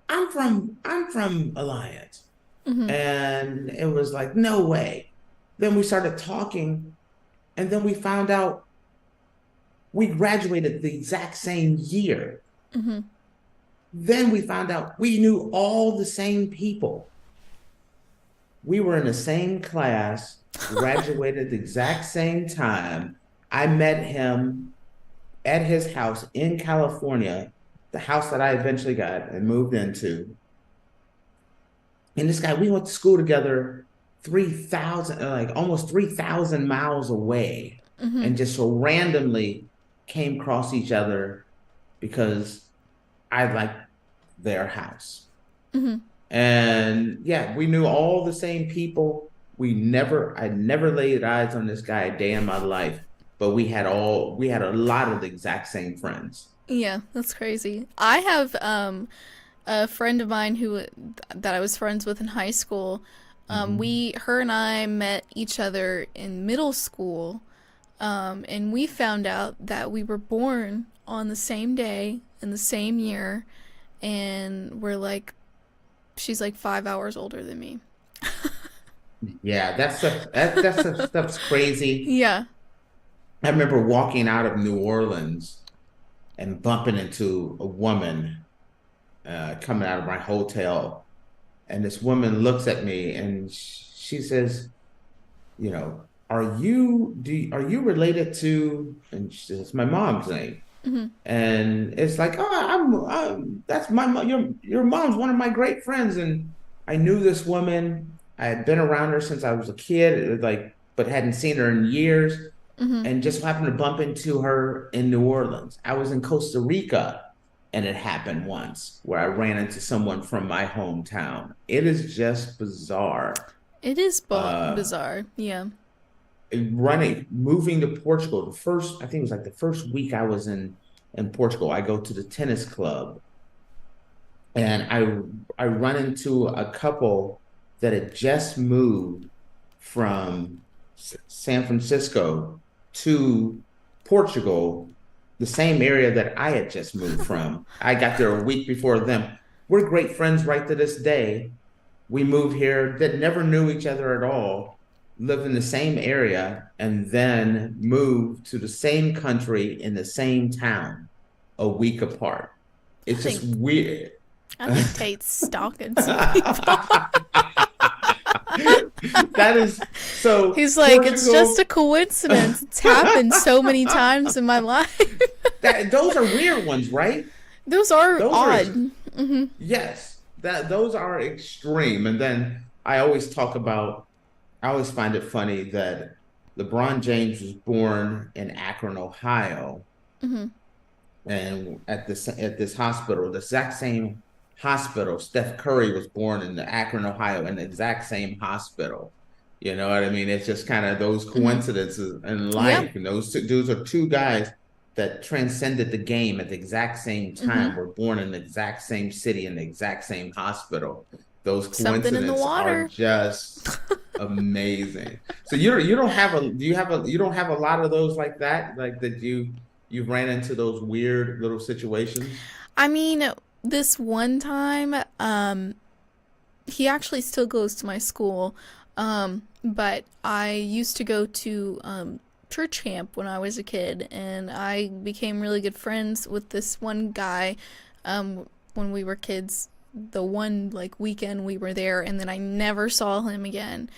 [SPEAKER 2] I'm from Alliance."
[SPEAKER 1] Hmm.
[SPEAKER 2] And it was like, "No way." Then we started talking, and then we found out we graduated the exact same year.
[SPEAKER 1] Hmm.
[SPEAKER 2] Then we found out we knew all the same people. We were in the same class, graduated the exact same time. I met him at his house in California, the house that I eventually got and moved into. And this guy, we went to school together 3,000, like almost 3,000 miles away,
[SPEAKER 1] Hmm.
[SPEAKER 2] and just so randomly came across each other because I liked their house.
[SPEAKER 1] Hmm.
[SPEAKER 2] And yeah, we knew all the same people. I never laid eyes on this guy a day in my life, but we had a lot of the exact same friends.
[SPEAKER 1] Yeah, that's crazy. I have a friend of mine who that I was friends with in high school.
[SPEAKER 2] Mhm.
[SPEAKER 1] Her and I met each other in middle school, and we found out that we were born on the same day in the same year, and she's like 5 hours older than me.
[SPEAKER 2] Yeah, that stuff's crazy.
[SPEAKER 1] Yeah.
[SPEAKER 2] I remember walking out of New Orleans and bumping into a woman coming out of my hotel, and this woman looks at me and she says, are you related to? And she says, "My mom's name."
[SPEAKER 1] Hmm.
[SPEAKER 2] And it's like, "Oh, that's my mom. Your mom's one of my great friends." And I knew this woman. I had been around her since I was a kid, like, but hadn't seen her in years,
[SPEAKER 1] Hmm.
[SPEAKER 2] and just happened to bump into her in New Orleans. I was in Costa Rica, and it happened once where I ran into someone from my hometown. It is just bizarre.
[SPEAKER 1] It is
[SPEAKER 2] Uh,
[SPEAKER 1] bizarre. Yeah.
[SPEAKER 2] Moving to Portugal, I think it was like the first week I was in Portugal, I go to the tennis club, and I run into a couple that had just moved from San Francisco to Portugal, the same area that I had just moved from. I got there a week before them. We're great friends right to this day. We moved here that never knew each other at all, lived in the same area, and then moved to the same country in the same town a week apart.
[SPEAKER 1] I
[SPEAKER 2] It's just
[SPEAKER 1] think
[SPEAKER 2] weird.
[SPEAKER 1] I think Tate's stalking some people.
[SPEAKER 2] That is so
[SPEAKER 1] He's like, it's just a
[SPEAKER 2] Portugal.
[SPEAKER 1] coincidence. It's happened so many times in my life.
[SPEAKER 2] Those are weird ones, right?
[SPEAKER 1] Those are
[SPEAKER 2] Those are
[SPEAKER 1] odd. Hmm.
[SPEAKER 2] yes, that those are extreme. And then I always find it funny that LeBron James was born in Akron, Ohio,
[SPEAKER 1] Hmm.
[SPEAKER 2] and at this hospital, the exact same hospital. Steph Curry was born in the Akron, Ohio, in the exact same hospital. You know what I mean? It's just kind of those
[SPEAKER 1] Hmm.
[SPEAKER 2] coincidences in
[SPEAKER 1] Yeah.
[SPEAKER 2] life. And those two dudes are two guys that transcended the game at the exact same
[SPEAKER 1] Hmm.
[SPEAKER 2] time, were born in the exact same city in the exact same hospital. Those
[SPEAKER 1] Something in the
[SPEAKER 2] coincidences are
[SPEAKER 1] water.
[SPEAKER 2] just amazing. So you don't have a do you don't have a lot of those like that, like that you ran into those weird little situations?
[SPEAKER 1] I mean, this one time, he actually still goes to my school, but I used to go to church camp when I was a kid, and I became really good friends with this one guy when we were kids. The one like weekend we were there, and then I never saw him again.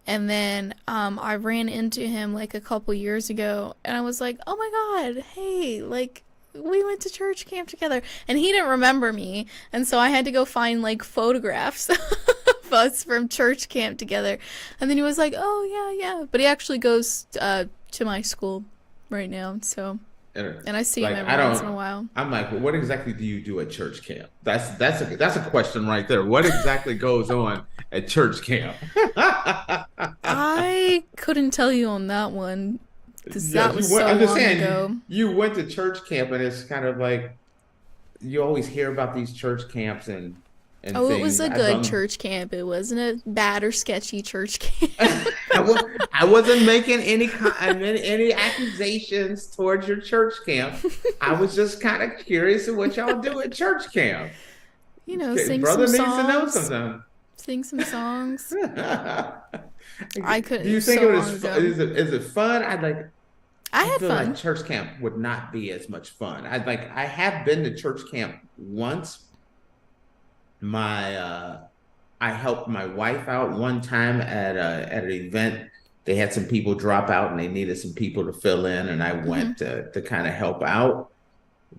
[SPEAKER 1] And then I ran into him like a couple years ago, and I was like, oh my god, hey, like we went to church camp together. And he didn't remember me, and so I had to go find like photographs of us from church camp together. And then he was like, oh yeah, but he actually goes to my school right now, so, and I see him every once in a while.
[SPEAKER 2] I'm like, well, what exactly do you do at church camp? That's a question right there. What exactly goes on at church camp?
[SPEAKER 1] I couldn't tell you on that one, because that was so long ago.
[SPEAKER 2] You went to church camp, and it's kind of like you always hear about these church camps and things.
[SPEAKER 1] It was a good church camp. It wasn't a bad or sketchy church camp.
[SPEAKER 2] I wasn't making any accusations towards your church camp. I was just kind of curious of what y'all do at church camp.
[SPEAKER 1] You know, sing
[SPEAKER 2] Brother
[SPEAKER 1] some
[SPEAKER 2] needs
[SPEAKER 1] songs.
[SPEAKER 2] to know something.
[SPEAKER 1] Sing some songs. I couldn't.
[SPEAKER 2] Do you think
[SPEAKER 1] so
[SPEAKER 2] is it fun?
[SPEAKER 1] I had
[SPEAKER 2] feel
[SPEAKER 1] fun.
[SPEAKER 2] like church camp would not be as much fun. I have been to church camp once. I helped my wife out one time at an event. They had some people drop out, and they needed some people to fill in, and I went to kind of help out.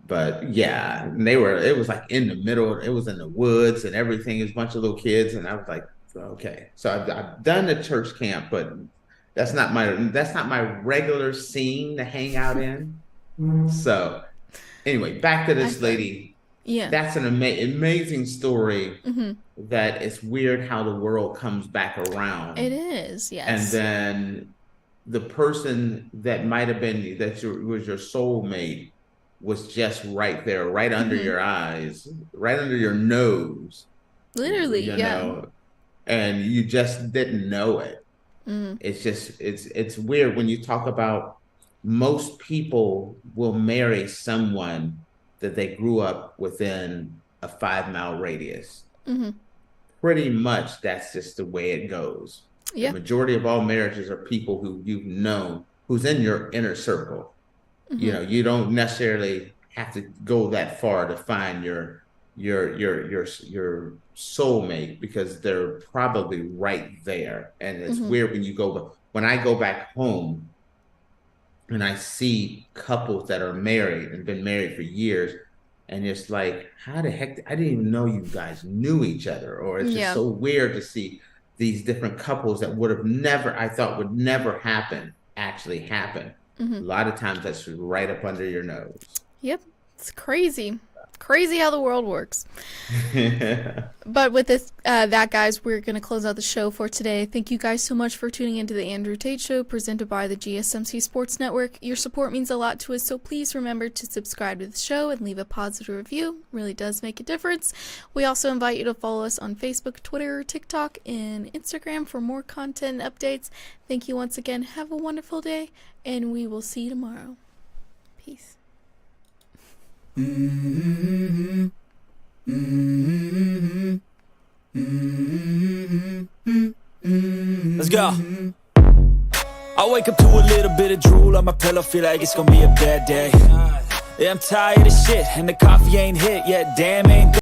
[SPEAKER 2] But yeah, it was like in the middle. It was in the woods and everything. It was a bunch of little kids, and I was like, okay. So I've done the church camp, but that's not my regular scene to hang out in. So anyway, back to this lady.
[SPEAKER 1] Yeah,
[SPEAKER 2] that's an amazing story. That it's weird how the world comes back around.
[SPEAKER 1] It is, yes.
[SPEAKER 2] And then the person that might have been was your soulmate was just right there, right under your eyes, right under your nose.
[SPEAKER 1] Literally,
[SPEAKER 2] you know, and you just didn't know it. It's just it's weird when you talk about most people will marry someone that they grew up within a 5-mile radius. Pretty much that's just the way it goes. The majority of all marriages are people who you've known, who's in your inner circle. You know, you don't necessarily have to go that far to find your soulmate, because they're probably right there. And it's weird when I go back home and I see couples that are married and been married for years, and it's like, how the heck, I didn't even know you guys knew each other. Or it's just so weird to see these different couples that I thought would never happen, actually happen. A lot of times that's right up under your nose.
[SPEAKER 1] Yep, it's crazy. Crazy how the world works. But with this, guys, we're going to close out the show for today. Thank you guys so much for tuning into the Andrew Tate Show, presented by the GSMC Sports Network. Your support means a lot to us, so please remember to subscribe to the show and leave a positive review. It really does make a difference. We also invite you to follow us on Facebook, Twitter, TikTok, and Instagram for more content and updates. Thank you once again. Have a wonderful day, and we will see you tomorrow. Peace.
[SPEAKER 3] Let's go. I wake up to a little bit of drool on my pillow, feel like it's gonna be a bad day. Yeah, I'm tired of shit, and the coffee ain't hit yet, damn ain't